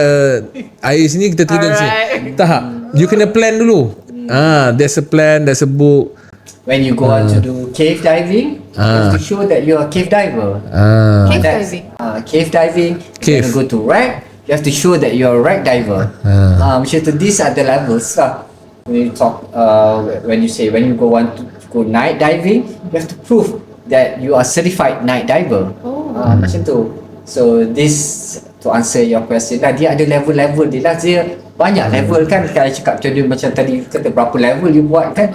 air sini, kita turun sini. Tak, you kena plan dulu. There's a plan, there's a book. When you go on to do cave diving, you have to show that you are a cave diver. Cave diving. Cave diving. Cave. When you go to wreck, you have to show that you are a wreck diver. Macam tu, these are the levels lah. When you talk, when you go night diving, you have to prove that you are certified night diver. Macam tu. So this, to answer your question lah, dia ada level-level dia lah. Dia banyak level kan. Kalau cakap macam tadi kata berapa level you buat kan.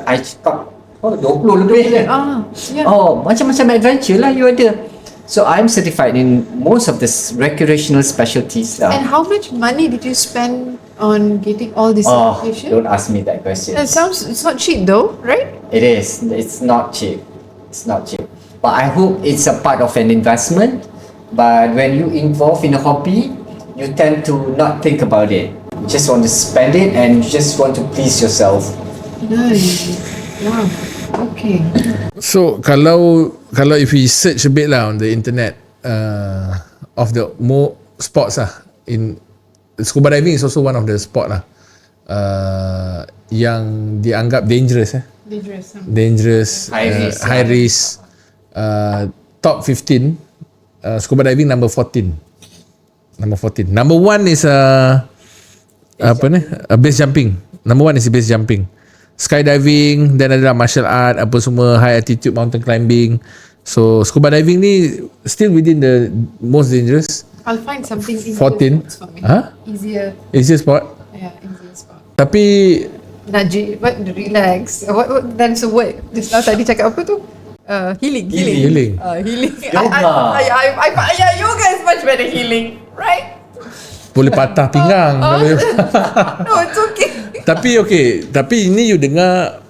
I cakap 20 lebih kan. Macam-macam adventure lah you ada. So I'm certified in most of the recreational specialties lah. And how much money did you spend on getting all this certification? Don't ask me that question. It's not cheap though, right? It is. It's not cheap. It's not cheap. But I hope it's a part of an investment. But when you involve in a hobby, you tend to not think about it. You just want to spend it and you just want to please yourself. Nice. Wow. Okay. So kalau if we search a bit lah on the internet of the more sports lah, in scuba diving is also one of the sport lah. yang dianggap dangerous high risk top 15 scuba diving number 14. Number 1 is base jumping. Number 1 is base jumping. Skydiving, dan adalah martial art, apa semua, high altitude mountain climbing. So scuba diving ni still within the most dangerous. I'll find something easier 14. for me. Easier spot. Yeah, easier spot. Tapi relax. What that's a word. Just now tadi cakap apa tu? Healing. Healing. Yoga. Yoga is much better healing, right? boleh patah pinggang. No, it's okay. Tapi ini you dengar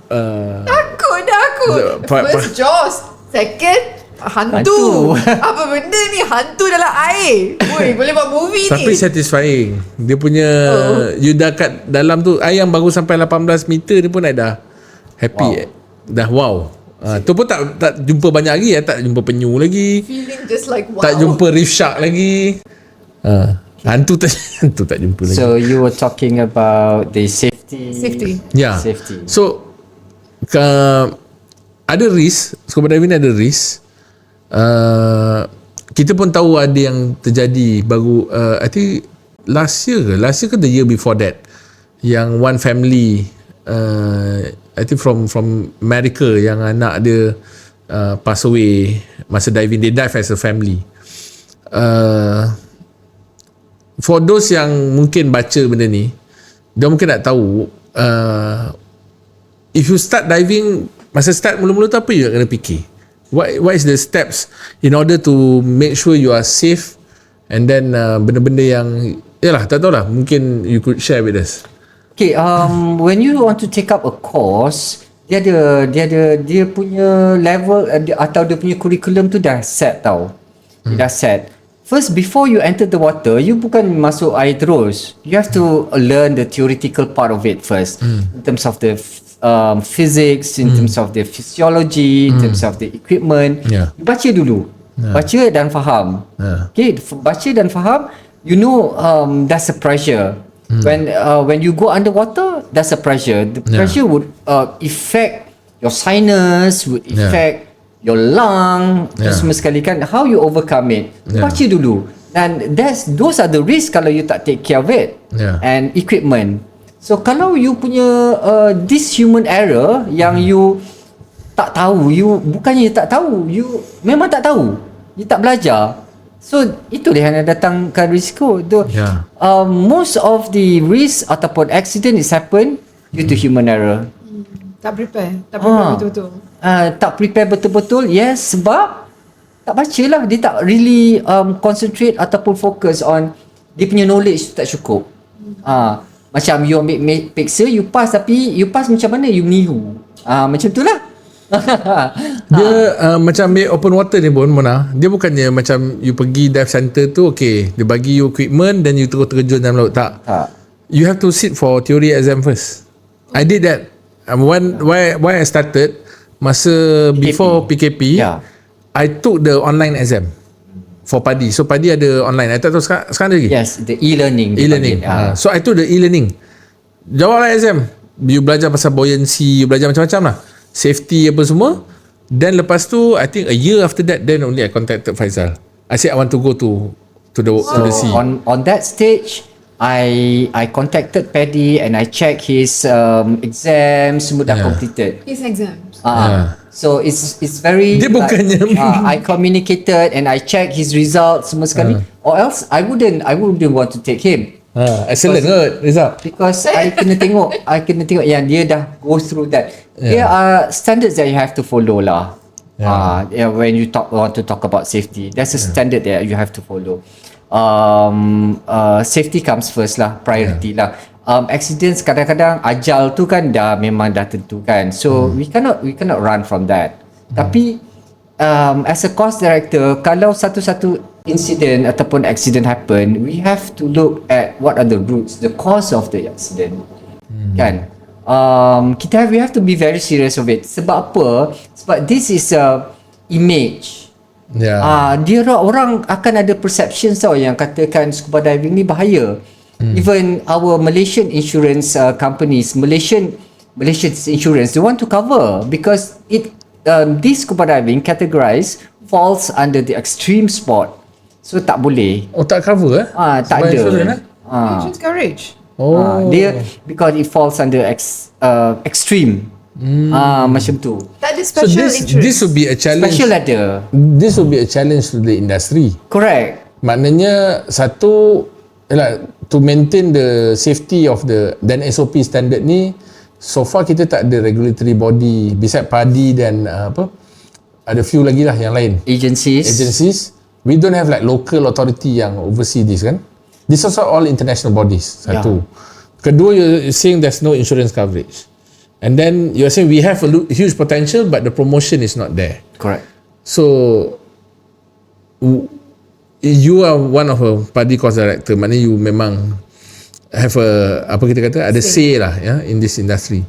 Takut dah aku. First Jaws, second hantu. Apa benda ni? Hantu dalam air. Woi, boleh buat movie ni. Tapi satisfying. Dia punya you dah kat dalam tu, air yang baru sampai 18 meter ni pun dah happy. Dah wow. Tu pun tak jumpa banyak lagi, tak jumpa penyu lagi. Feeling just like wow. Tak jumpa reef shark lagi. Hantu tak jumpa lagi. So you were talking about the safety. Yeah. Safety. So ada risk, scuba diving ada risk. Kita pun tahu ada yang terjadi baru I think last year ke the year before that, yang one family I think from America, yang anak dia pass away masa diving. They dive as a family. For those yang mungkin baca benda ni, dia mungkin nak tahu if you start diving, masa start mula-mula tu apa you nak kena fikir? What is the steps in order to make sure you are safe, and then benda-benda yang yalah, tak tahulah, mungkin you could share with us. Okay, when you want to take up a course, dia punya level atau dia punya curriculum tu dah set tau. Dah set. First, before you enter the water, you bukan masuk air terus. You have to learn the theoretical part of it first, in terms of the physics, in terms of the physiology, in terms of the equipment. You baca dulu, baca dan faham. Okay, baca dan faham. You know, that's a pressure. When you go underwater, that's a pressure. The pressure would affect your sinus, would affect your lung, semua sekali kan. How you overcome it, baca dulu. And those are the risks kalau you tak take care of it. And equipment. So kalau you punya this human error yang you tak tahu, you bukannya tak tahu, you memang tak tahu, you tak belajar. So itulah yang datangkan risiko tu. Most of the risk ataupun accident is happen due to human error. Tak prepare betul-betul. Tak prepare betul-betul. Yes, sebab tak baca lah. Dia tak really concentrate ataupun focus on dia punya knowledge tak cukup. Macam you ambil pixel, you pass, tapi you pass macam mana? You meniru. Macam tu lah. Dia macam ambil open water ni pun, Mona, dia bukannya macam you pergi dive center tu, okay, dia bagi you equipment dan you terus terjun dalam laut. Tak. You have to sit for theory exam first. I did that. Why I started masa before PKP, I took the online exam for PADI. So PADI ada online. I tak tahu sekarang lagi. Yes, the e-learning. So I took the e-learning. Jawablah exam. You belajar pasal buoyancy, you belajar macam-macam lah, safety apa semua. Then lepas tu, I think a year after that, then only I contacted Faisal. I said I want to go to the sea. On that stage, I contacted PADI and I checked his exams, semua dah completed. His exams. So it's very. Dia bukannya. I communicated and I checked his results semua sekali. Or else I wouldn't want to take him. Excellent good result. Because I kena tengok yang dia dah go through that. There are standards that you have to follow lah. When you want to talk about safety, that's a standard that you have to follow. Safety comes first lah, priority lah. Accidents kadang-kadang ajal tu kan memang dah tentu kan. So we cannot run from that. Tapi as a course director, kalau satu-satu incident ataupun accident happen, we have to look at what are the roots, the cause of the accident. Kan? We have to be very serious of it. Sebab apa? Sebab this is a image. Dia orang akan ada perception tau yang katakan scuba diving ni bahaya. Even our Malaysian insurance companies, Malaysian insurance, they want to cover because this scuba diving categorized falls under the extreme sport. So tak boleh. Oh, tak cover tak ada. Insurance coverage. Dia because it falls under extreme. Macam tu. Tak ada special insurance. This would be a challenge. Special ada. This would be a challenge to the industry. Correct. Maknanya satu, to maintain the safety of the dan SOP standard ni, so far kita tak ada regulatory body beside PADI dan ada few lagi lah yang lain. Agencies. We don't have like local authority yang oversee this kan. This also all international bodies. Satu. Kedua, you're saying there's no insurance coverage. And then you're saying we have a huge potential but the promotion is not there. Correct. So you are one of a PADI Course Director. Maknanya you memang have ada say lah in this industry.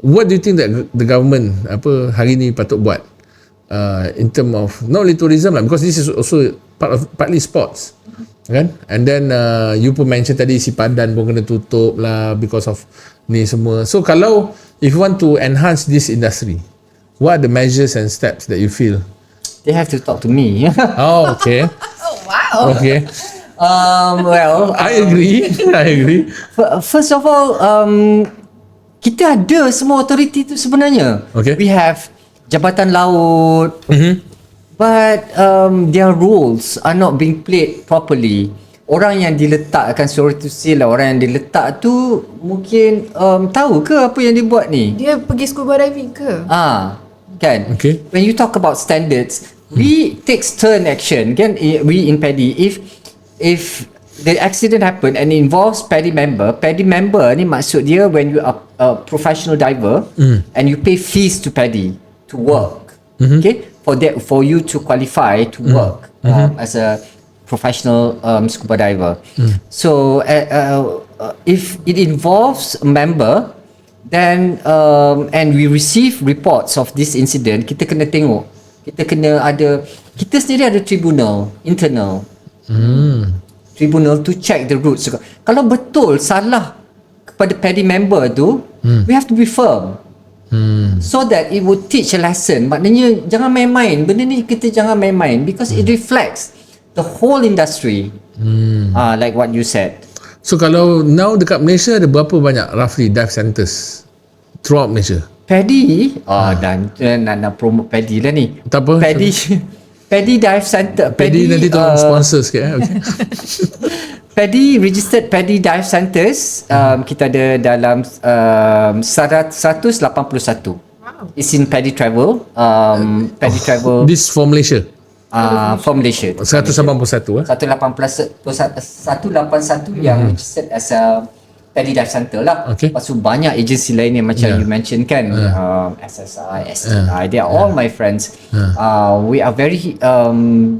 What do you think that the government hari ni patut buat in term of not only tourism lah, because this is also partly sports kan. And then you pun mention tadi si Padan pun kena tutup lah because of ni semua. So kalau if you want to enhance this industry, what are the measures and steps that you feel? They have to talk to me. Oh, okay. Oh, wow. Okay. Well, I agree. First of all, kita ada semua authority tu sebenarnya. Okay. We have Jabatan Laut, but their roles are not being played properly. Orang yang diletakkan, sorry to say lah, orang yang diletak tu mungkin tahu ke apa yang dia buat ni? Dia pergi scuba diving ke? Kan? Okay. When you talk about standards, we take stern action. Kan? We in PADI, if the accident happen and involves PADI member ni maksud dia when you are a professional diver and you pay fees to PADI to work, okay, for you to qualify to work as a professional scuba diver. So if it involves a member, then and we receive reports of this incident, kita kena tengok, kita sendiri ada tribunal internal, tribunal to check the roots. Kalau betul salah kepada PADI member tu, we have to be firm. So that it would teach a lesson. Maknanya jangan main-main. Benda ni kita jangan main-main because it reflects the whole industry. Like what you said. So kalau now dekat Malaysia ada berapa banyak roughly dive centers throughout Malaysia? PADI dan nak promote PADI lah ni. Tak apa. PADI Dive Center. PADI nanti tolong sponsor sikit. Okay. PADI registered PADI Dive Centers kita ada dalam 181. It's in PADI Travel. PADI Travel. This for Malaysia. For Malaysia. 181. 181 yang registered as a PADI Dive Center lah. Okay. Lepas tu banyak agensi lain yang macam you mention kan, SSI, STI, they are all my friends. We are very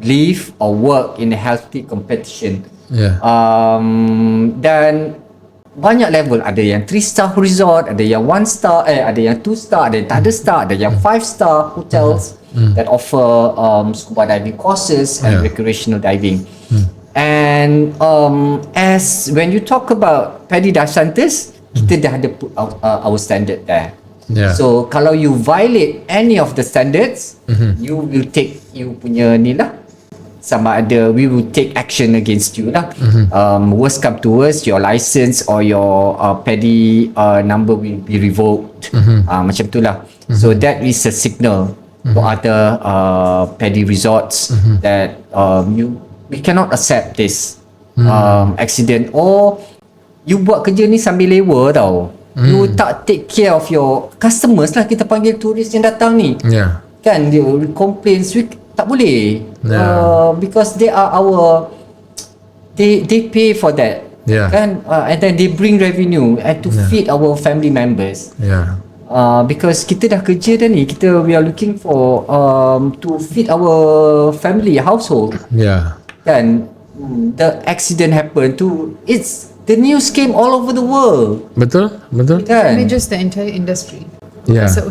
live or work in a healthy competition. Dan banyak level, ada yang 3-star resort, ada yang 1-star, ada yang 2-star, ada yang tak ada star, ada yang 5-star hotels that offer scuba diving courses and recreational diving. And as when you talk about PADI dive centers, kita dah ada put our standard there. So kalau you violate any of the standards, you will take you punya ni lah, sama ada we will take action against you lah. Worst come to worst, your license or your PADI number will be revoked. Macam tu lah. So that is a signal to other PADI resorts that we cannot accept this accident. Or you buat kerja ni sambil lewa tau. You tak take care of your customers lah, kita panggil turis yang datang ni. Kan dia complains, tak boleh. Because they are they pay for that. Kan and then they bring revenue and to feed our family members. Because kita dah kerja dah ni, we are looking for to feed our family household. Kan the accident happened to, it's the news came all over the world. Betul kan? Not just the entire industry.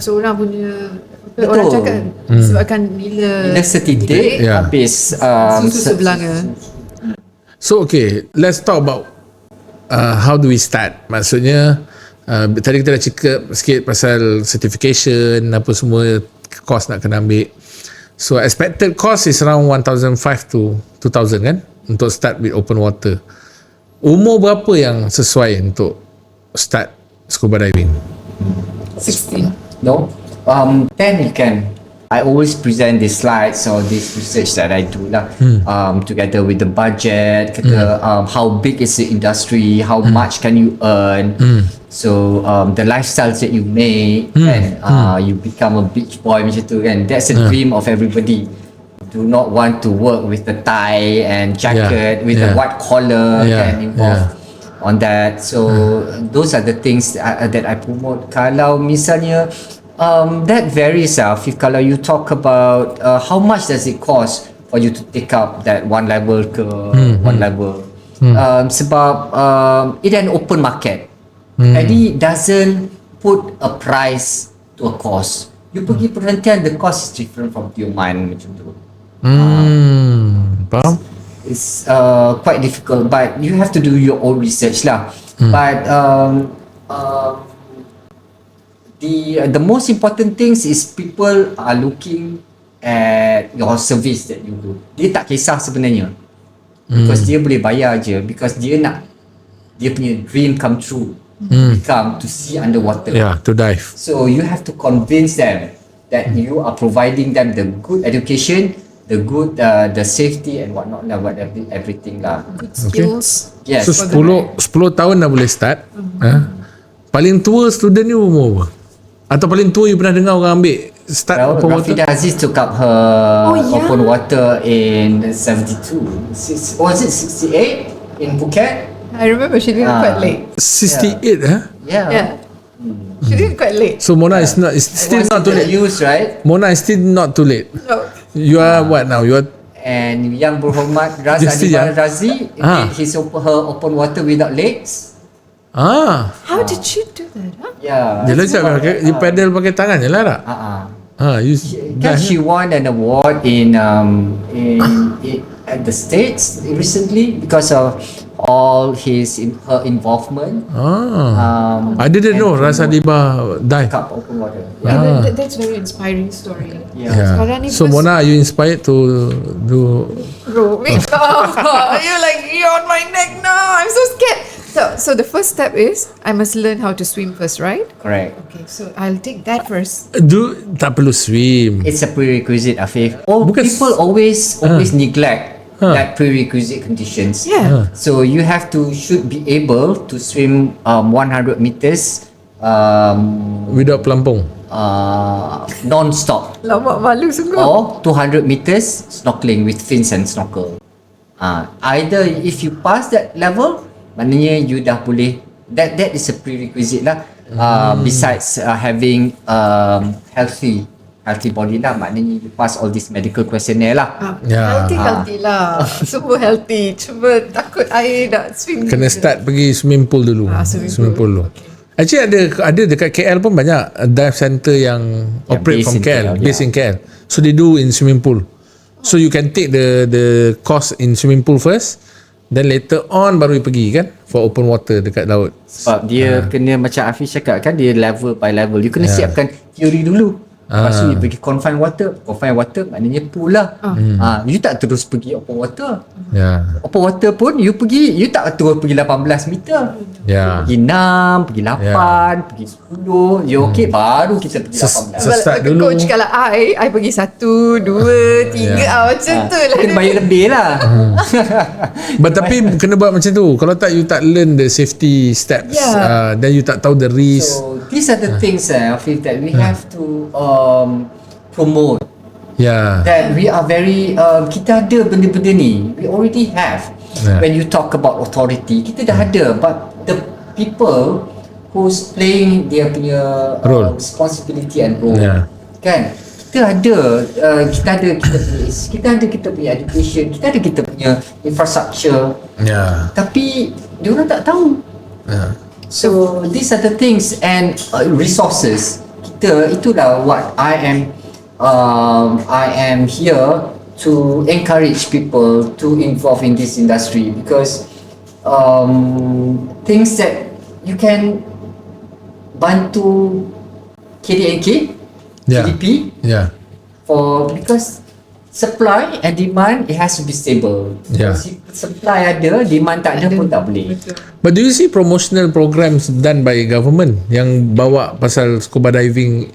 Seorang punya Betul. orang cakap sebabkan bila setitik habis susu sebelanga. So okay, let's talk about how do we start? Maksudnya tadi kita dah cakap sikit pasal certification, apa semua course nak kena ambil. So expected cost is around 1,500 to 2,000 kan, untuk start with open water. Umur berapa yang sesuai untuk start scuba diving? 16. No? 10 you can. I always present these slides or this research that I do lah, together with the budget, how big is the industry, how much can you earn, so the lifestyles that you make, and you become a beach boy macam tu kan. That's a dream of everybody. Do not want to work with the tie and jacket with the white collar and involved on that. So those are the things that I promote. Kalau misalnya that varies if kalau you talk about how much does it cost for you to take up that one level ke one level, sebab it an open market. PADI doesn't put a price to a course. You pergi perhentian, the cost is different from your mind macam tu. Faham? It's quite difficult, but you have to do your own research lah. But the most important things is people are looking at your service that you do. Dia tak kisah sebenarnya, because dia boleh bayar je, because dia nak dia punya dream come true, become to see underwater. To dive. So you have to convince them that you are providing them the good education, the good the safety and whatnot lah, everything lah. Good skills. Yes. So 10 tahun dah boleh start. Paling tua student ni umur apa? Atau paling tua you pernah dengar orang ambil start open water? Rafidah Aziz took up her open water in 72. Was it 68 in Phuket? I remember she did it quite late. 68 Yeah. She did it quite late. So Mona is still not too late. Use, right? Mona is still not too late. No. You are what now? You are And yang berhormat Razi Razi did her open water without legs. How did she do that? Yeah. Dia lagi you pedal pakai tangan je lah tak? She won an award in at the States recently because of all her involvement. I didn't know Rasadibah dive. Cup open water. That's very inspiring story. So Mona, are you inspired to do? Bro, you're on my neck now. I'm so scared. So the first step is I must learn how to swim first, right? Correct. Okay, so I'll take that first. Tak perlu swim. It's a prerequisite, Afif. People always neglect that prerequisite conditions. So you should be able to swim 100 meters without pelampung. Non-stop. Lawak malu sungguh. Or 200 meters snorkeling with fins and snorkel. Either if you pass that level, maknanya you dah boleh, that is a prerequisite lah. Besides having healthy body lah, maknanya you pass all this medical questionnaire lah. Healthy lah. Semua healthy. Cuma takut air nak swim. Kena start pergi swimming pool dulu. Swimming pool dulu. Okay. Actually ada dekat KL pun banyak dive center yang operate from KL, based in KL. So they do in swimming pool. So you can take the course in swimming pool first, then later on baru you pergi kan for open water dekat laut. Sebab dia kena macam Afif cakap kan, dia level by level. You kena siapkan teori dulu. Lepas tu you pergi confined water maknanya pool lah. You tak terus pergi open water. Open water pun you tak terus pergi 18 meter. Pergi 6, pergi 8, pergi 10. You okay, baru kita pergi 18. Start dulu. Coach kalau I pergi 1, 2, 3 macam tu lah. Kena bayar lebih lah. Tapi kena buat macam tu. Kalau tak you tak learn the safety steps, then you tak tahu the risk. So these are the things I feel that we have to promote. That we are very kita ada benda-benda ni, we already have. When you talk about authority, kita dah ada, but the people who's playing dia punya responsibility and role, kan, kita punya education, kita ada kita punya infrastructure, tapi dia orang tak tahu. So these are the things and resources. Itulah what I am here to encourage people to involve in this industry, because things that you can bantu KDNK, GDP, because supply and demand, it has to be stable. Supply ada, demand tak ada pun tak boleh. But do you see promotional programs done by government yang bawa pasal scuba diving,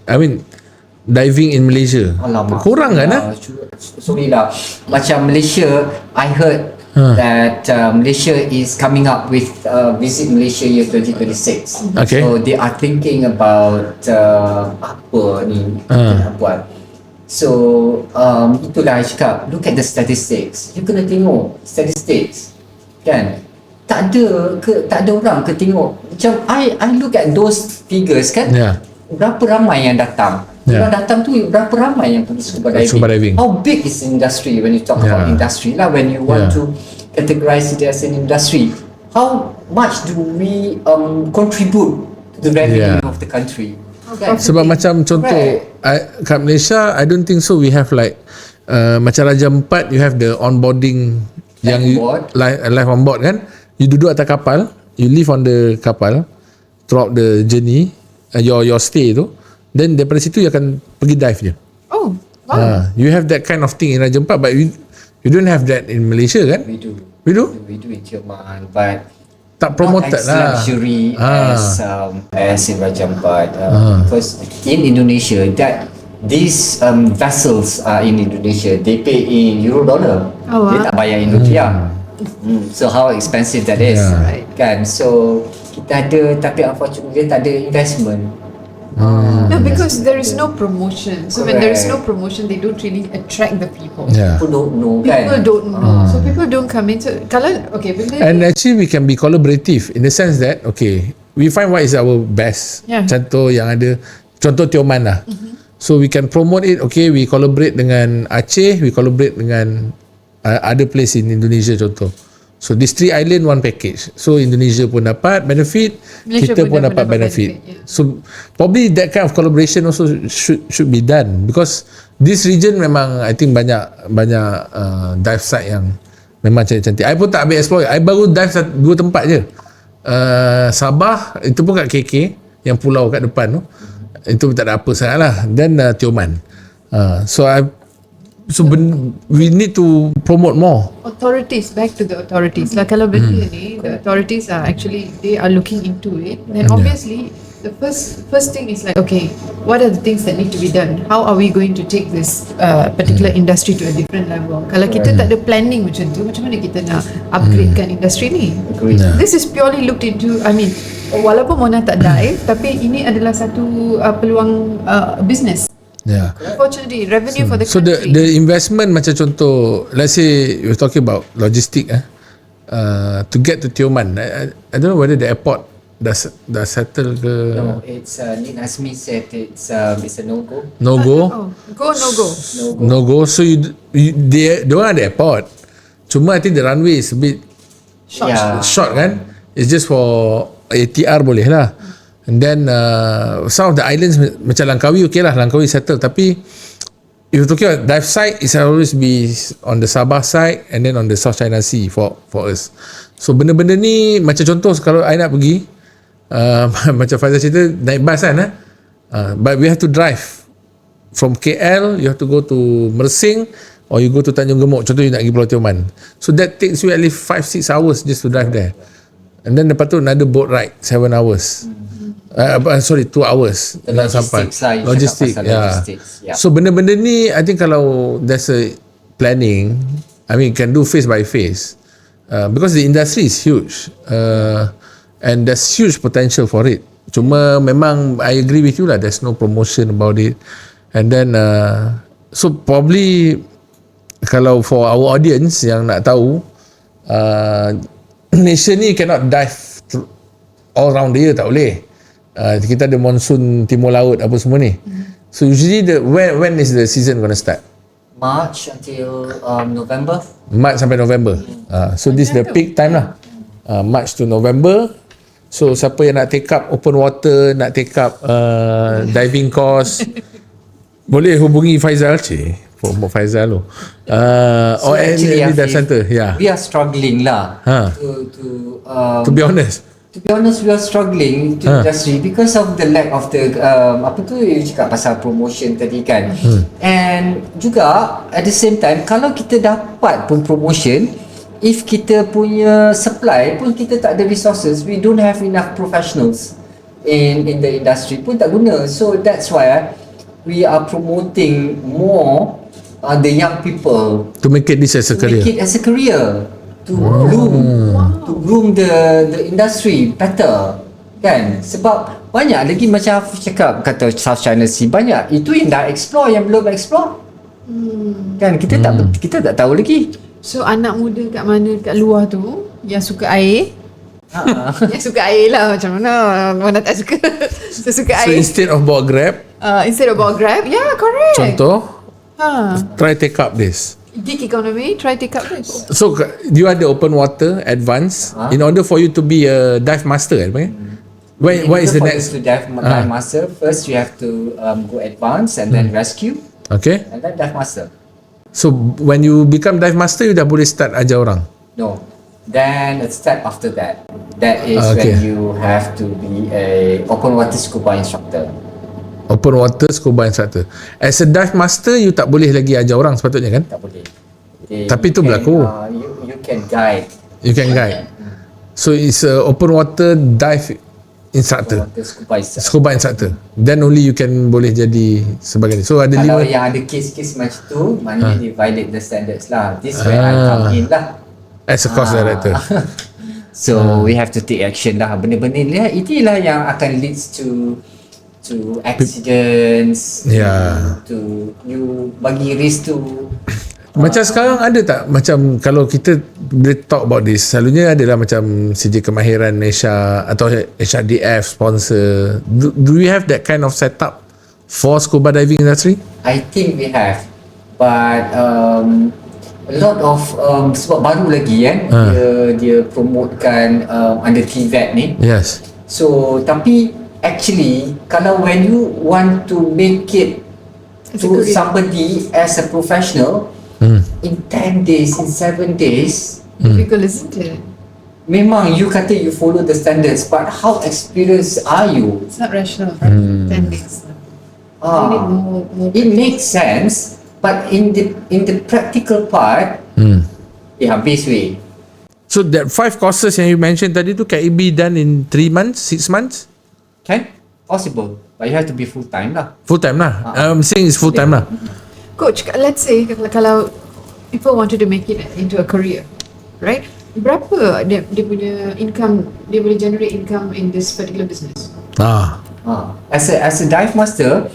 diving in Malaysia? Alamak, kurang kan? Sorry lah. Macam Malaysia, I heard that Malaysia is coming up with Visit Malaysia year 2026. Okay. So they are thinking about apa ni nak buat. So itulah I cakap, look at the statistics. You kena tengok statistics, kan? Tak ada orang ke tengok. Macam I look at those figures, kan? Berapa ramai yang datang? Orang datang tu berapa ramai yang pergi scuba diving? How big is the industry when you talk about industry lah? When you want to categorize it as an industry, how much do we contribute to the revenue of the country? Sebab macam contoh kat Malaysia, I don't think so we have like macam Raja 4, you have the onboarding yang live on board, kan? You duduk atas kapal, you live on the kapal throughout the journey, your stay tu. Then daripada situ you akan pergi dive je. Oh, wow. You have that kind of thing in Raja 4, but you don't have that in Malaysia, kan? We do. We do? We do in Jerman, but tak promoted lah. Luxury as in Raja 4. Because in Indonesia, that these vessels are in Indonesia, they pay in euro dollar. Dia tak bayar in rupiah. So how expensive that is, right? Kan? So kita ada, tapi unfortunately tak ada investment. No, because there is no promotion. So when there is no promotion, they don't really attract the people. People don't know, kan? People don't know. So people don't come in. So and actually we can be collaborative in the sense that we find what is our best. Contoh yang ada, contoh Tioman lah. So we can promote it. We collaborate dengan Aceh, we collaborate dengan other place in Indonesia contoh. So these 3 island one package. So Indonesia pun dapat benefit, Malaysia kita pun dapat benefit. So probably that kind of collaboration also should be done, because this region memang I think banyak dive site yang memang cantik-cantik. I pun tak habis explore. I baru dive 2 tempat je. Sabah, itu pun kat KK, yang pulau kat depan tu. Itu tak ada apa sangat lah. Then Tioman. So we need to promote more. Back to the authorities. Like kalau benda ni, the authorities are actually, they are looking into it. Then obviously the first thing is like, what are the things that need to be done? How are we going to take this particular industry to a different level? Kalau kita tak ada planning macam tu, macam mana kita nak upgradekan industri ni? This is purely looked into. Walaupun Mona tak dive, tapi ini adalah satu peluang business. Unfortunately, revenue for the country. So the investment, macam contoh, let's say you're talking about logistic, to get to Tioman, I don't know whether the airport dah settle ke. No, it's Nin Azmi said it's a no-go. No-go? No-go. So they don't have the airport. Cuma I think the runway is a bit short, kan? It's just for ATR boleh lah. And then some of the islands macam Langkawi, Langkawi settle, tapi if you're talking about dive site, it will always be on the Sabah side and then on the South China Sea for us. So benda-benda ni macam contoh kalau I nak pergi macam Faisal cerita naik bas kan, but we have to drive from KL, you have to go to Mersing or you go to Tanjung Gemuk, contoh you nak pergi Pulau Tioman. So that takes you at least 5-6 hours just to drive there. And then lepas tu another boat ride 7 hours. 2 hours nak sampai. Logistik. So benda-benda ni I think kalau there's a planning, can do phase by phase, because the industry is huge, and there's huge potential for it. Cuma memang I agree with you lah, there's no promotion about it. And then so probably kalau for our audience yang nak tahu, Malaysia ni cannot dive all round the year, tak boleh. Kita ada monsoon timur laut apa semua ni. So usually when is the season going to start? March until November. March sampai November. So this is the peak time lah. March to November. So siapa yang nak take up open water, nak take up diving course, boleh hubungi Faisal. Promote Faisal lo. So actually, dive center. We are struggling lah. To be honest, to be honest, we are struggling to industry because of the lack of the apa tu you cakap pasal promotion tadi kan. And juga at the same time, kalau kita dapat pun promotion, if kita punya supply pun kita tak ada resources, we don't have enough professionals in the industry pun tak guna. So that's why we are promoting more the young people to make it this as a career. Make it as a career. To groom the industry better, kan? Sebab banyak lagi macam Afif cakap, kata South China Sea, banyak itu yang dah explore, yang belum explore, kan? Kita tak tahu lagi. So anak muda kat mana kat luar tu yang suka air, yang suka air lah, macam mana tak suka. So suka So air, instead of bawa Grab, yeah, correct. contoh, try take up this. Gig economy, try take up this. So you ada open water advance in order for you to be a dive master, kan? What is the next? To dive master, first you have to go advance and then rescue. Okay. And then dive master. So when you become dive master, you dah boleh start ajar orang. No. Then a step after that. That is when you have to be a open water scuba instructor. Open water scuba instructor. As a dive master, you tak boleh lagi ajar orang sepatutnya, kan? Tak boleh. Tapi tu berlaku. You can guide. You can guide. So it's a open water dive instructor. Open water Scuba instructor. Then only you can boleh jadi sebagai ni. So ada kalau 5. yang ada kes-kes macam tu, maknanya dia violate the standards lah. This where I come in lah. As a course director. So we have to take action lah. Benda-benda ni lah, itulah yang akan leads to accidents, to you bagi risk to macam sekarang ada tak, macam kalau kita boleh talk about this, selalunya adalah macam CJ Kemahiran Malaysia atau HRDF sponsor. Do we have that kind of setup for scuba diving industry? I think we have, but a lot of sebab baru lagi kan, dia promotekan under TVET ni. Yes. So tapi actually, kalau when you want to make it to somebody as a professional, in 10 days, in 7 days, difficult, isn't it? memang you kata you follow the standards, but how experienced are you? It's not rational, right? 10 days. You need more It makes sense, but in the practical part, habis weh. So that 5 courses yang you mentioned tadi tu, can it be done in 3 months, 6 months? Can? Possible. But you have to be full time lah. Full time lah. I'm saying it's full time lah. Coach, let's say kalau people wanted to make it into a career, right? Berapa dia punya income, dia boleh generate income in this particular business? As a dive master,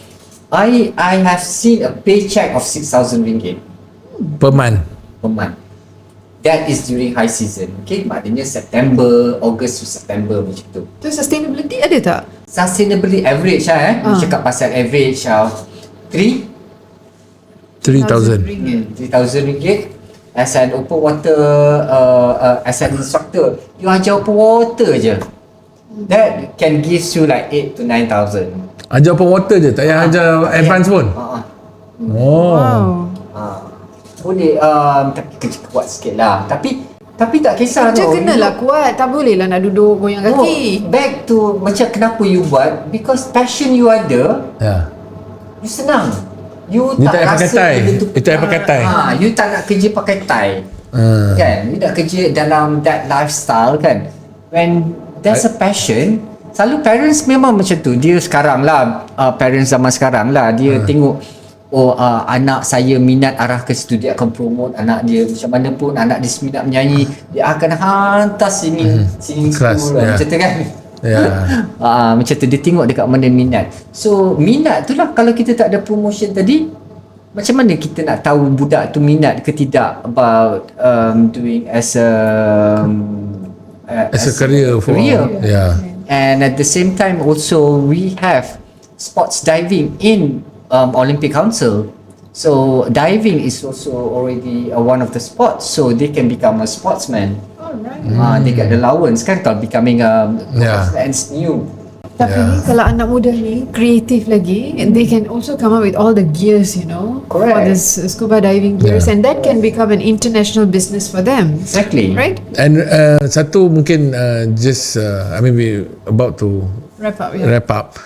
I have seen a paycheck of 6,000 ringgit Per month. per month. That is during high season. Okay, maknanya September, August to September macam tu. So sustainability ada tak? Sustainably average lah cakap pasal average 3,000. 3,000 ringgit as an open water as an instructor. You ajar open water je, that can give you like 8 to 9,000. Ajar open water je, tak payah ajar advance pun. Wow. Boleh, tapi kerja kuat sikit lah. Tapi tak kisah Kerja tau. kenalah kuat, tak boleh lah nak duduk goyang kaki. Back to macam kenapa you buat, because passion you ada, you senang. You tak tak payah rasa pakai tie. benda tu You tak payah pakai tie. you tak nak kerja pakai tie. Kan? You nak kerja dalam that lifestyle kan. When there's a passion, selalu parents memang macam tu. Dia sekarang lah, parents zaman sekarang lah, dia tengok anak saya minat arah ke situ, dia akan promote anak dia. Macam mana pun anak dia minat menyanyi, dia akan hantar singing Kelas, school macam tu kan. Macam tu, dia tengok dekat mana minat. So minat tu lah, kalau kita tak ada promotion tadi, macam mana kita nak tahu budak tu minat ke tidak about doing as a career. And at the same time also we have sports diving in Olympic Council. So diving is also already one of the sports, so they can become a sportsman. They get the allowance kan, kalau becoming and it's new. Tapi ni kalau anak muda ni kreatif lagi, and they can also come up with all the gears, for this scuba diving gears, and that can become an international business for them. Exactly. Right? And satu mungkin I mean we about to Wrap up.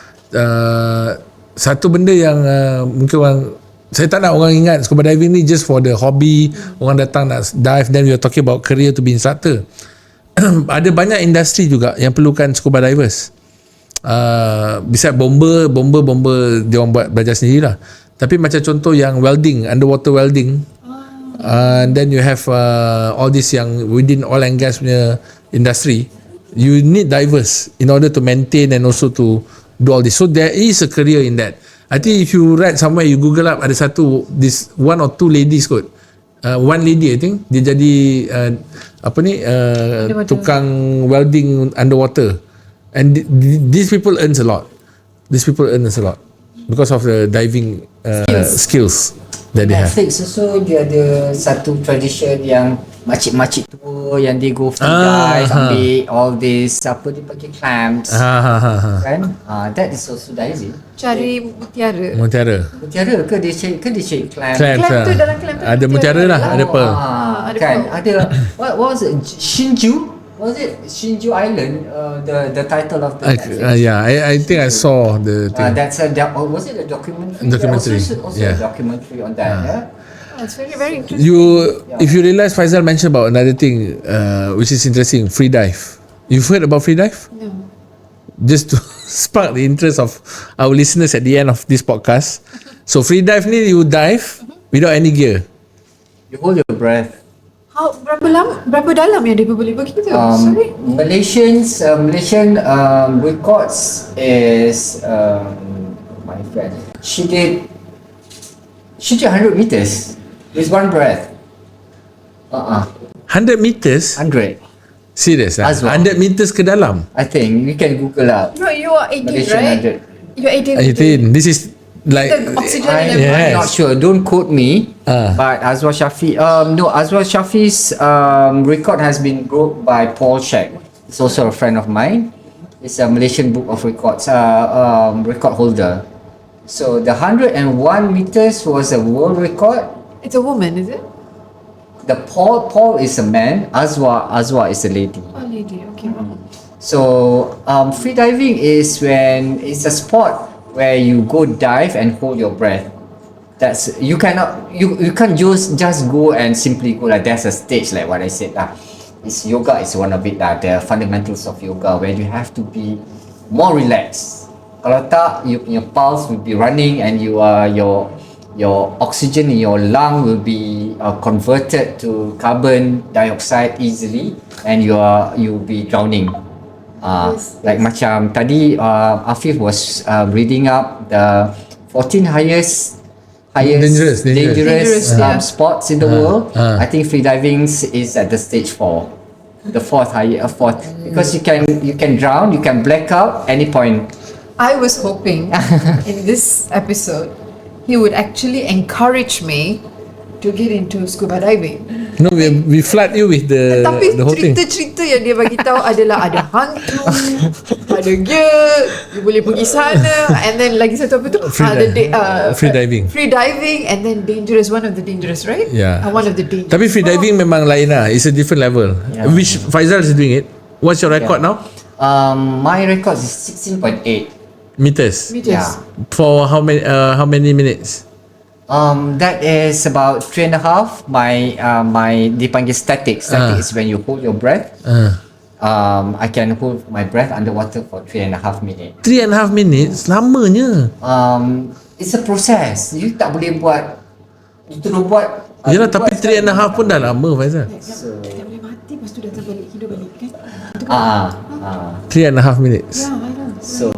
Satu benda yang mungkin saya tak nak orang ingat scuba diving ni just for the hobby, orang datang nak dive, then we are talking about career to be instructor. Ada banyak industri juga yang perlukan scuba divers. Bisa bomber dia orang buat belajar sendirilah. Tapi macam contoh yang welding, underwater welding, and then you have all this yang within oil and gas punya industry, you need divers in order to maintain and also to do all this. So there is a career in that. I think if you read somewhere, you Google up, ada satu this one or two ladies kot. One lady I think dia jadi tukang welding underwater. And these people earns a lot. Because of the diving skills that they have. Netflix also dia ada satu tradition yang makcik-makcik tua yang they go free dive, ambil all this apa dia pakai clamps, kan? That is also diving. Cari mutiara ke dia cari clamp tu dalam clamp tu ada mutiara lah, ada pearl. Kan ada what was it, Shinju Island, the title of the I think I saw the thing. That's was it a documentary? Also a documentary on that. It's very, very interesting. If you realize Faisal mentioned about another thing which is interesting, free dive. You've heard about free dive? No. Just to spark the interest of our listeners at the end of this podcast. So free dive ni you dive without any gear. You hold your breath. Berapa dalam yang dia boleh begitu? Sorry. Malaysian records is my friend. She did 100 meters with one breath. 100 meters? 100. Serious lah? 100 meters ke dalam? I think you can Google up. No, you are 18, Malaysian right? 100. You're 18. This is like the oxygen and I'm not sure. Don't quote me. But Azwar Shafi's record has been broke by Paul Sheck. He's also a friend of mine. It's a Malaysian Book of Records record holder. So the 101 meters was a world record. It's a woman, is it? The Paul is a man. Azwar is a lady. Oh, lady. Okay. So free diving is when it's a sport where you go dive and hold your breath. That's you can't just go and simply go like there's a stage like what I said lah. It's yoga is one of it lah. The fundamentals of yoga where you have to be more relaxed. Kalau tak, your pulse will be running and your oxygen in your lung will be converted to carbon dioxide easily and you'll be drowning. Like macam tadi Afif was reading up the 14 highest dangerous spots in the world. I think free diving is at the stage 4, the fourth because you can drown, you can black out any point. I was hoping in this episode he would actually encourage me to get into scuba diving. No, we flood you with the whole thing. Tapi cerita yang dia bagi tahu adalah ada hantu, ada gear, you boleh pergi sana, and then lagi satu apa tu? Free diving, and then dangerous, one of the dangerous, right? Yeah. One of the dangerous. Tapi free diving memang lain lah. It's a different level. Yeah. Which Faisal is doing it. What's your record now? My record is 16.8 meters. Yeah. For how many minutes? That is about 3.5. My dipanggil static. Static is when you hold your breath. I can hold my breath underwater for 3.5 minutes. 3.5 minutes? Lamanya. It's a process. You tak boleh buat. You terus buat. Yalah, tapi 3.5 pun dah lama, Faisal. Dia boleh mati, lepas tu datang balik hidup balik kan? 3.5 minutes. Yeah, I know. So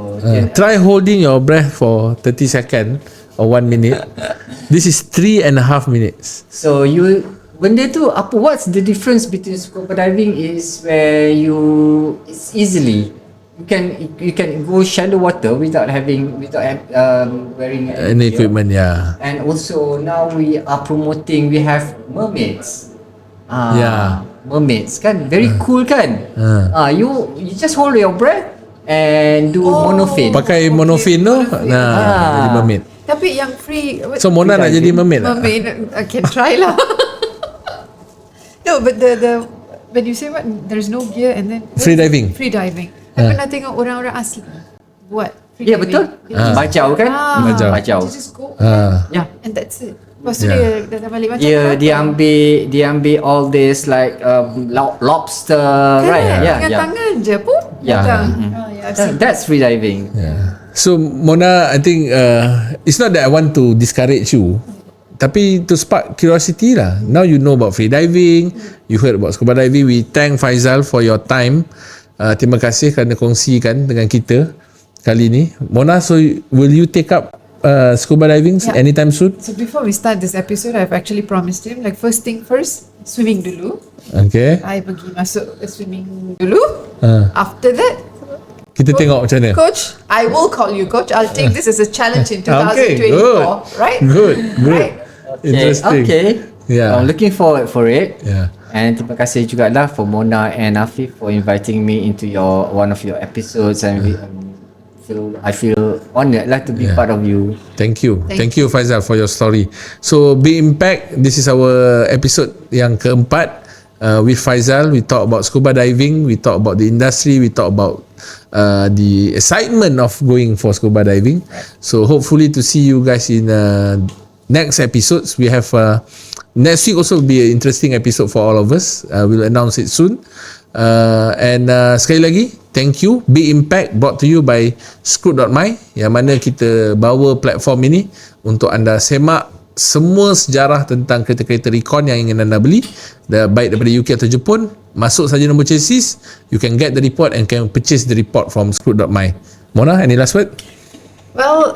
try holding your breath for 30 seconds or 1 minute. This is 3.5 minutes. So benda tu apa? What's the difference between scuba diving is where it's easily you can go shallow water without wearing any equipment, yeah. And also now we are promoting, we have mermaids. Yeah. Mermaids kan very cool kan. You just hold your breath and do monofin. Pakai monofin tu, jadi mermaid. Tapi yang free, So Mona nak jadi mermaid tak? mermaid, I can try lah. No, but the when you say what, there's no gear and then Free diving. Free diving. I pernah tengok orang-orang asli buat free Ya, diving. betul. Bajau kan? Bajau. You just go Yeah. and that's it. Lepas tu dia datang balik macam Yeah, dia ambil all this like lobster, right? Dengan tangan je pun datang. I've seen That's free diving. So Mona, I think it's not that I want to discourage you, tapi to spark curiosity lah. Now you know about free diving, you heard about scuba diving. We thank Faisal for your time. Terima kasih kerana kongsikan dengan kita kali ni. Mona, so will you take up scuba diving anytime soon? So before we start this episode, I've actually promised him, like first thing first, swimming dulu. Okay. I pergi masuk swimming dulu. After that, Kita tengok macam mana. Coach, I will call you, Coach. I'll take this as a challenge in 2024, Okay, good. right? Good. Right. Interesting. Okay. Yeah. I'm looking forward for it. Yeah. And terima kasih juga lah for Mona and Afif for inviting me into one of your episodes, and I feel honoured lah to be part of you. Thank you Faisal for your story. So Big Impact, this is our episode yang keempat with Faisal. We talk about scuba diving, we talk about the industry, we talk about the excitement of going for scuba diving. So hopefully to see you guys in next episodes. We have next week also will be an interesting episode for all of us. We'll announce it soon. And sekali lagi, thank you. Big Impact brought to you by Scoot.my, yang mana kita bawa platform ini untuk anda semak semua sejarah tentang kereta-kereta recon yang ingin anda beli, baik daripada UK atau Jepun. Masuk saja nombor chassis, you can get the report and can purchase the report from Scoot.my. Mona, any last word? Well,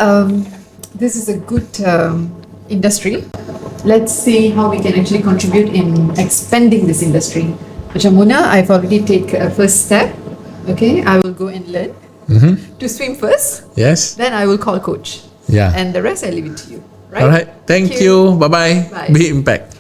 this is a good industry. Let's see how we can actually contribute in expanding this industry. Macam Mona, I've already taken a first step. Okay, I will go and learn to swim first. Yes. Then I will call Coach. Yeah. And the rest I leave it to you. Right? Alright. Thank you. Bye-bye. Bye. Big Impact.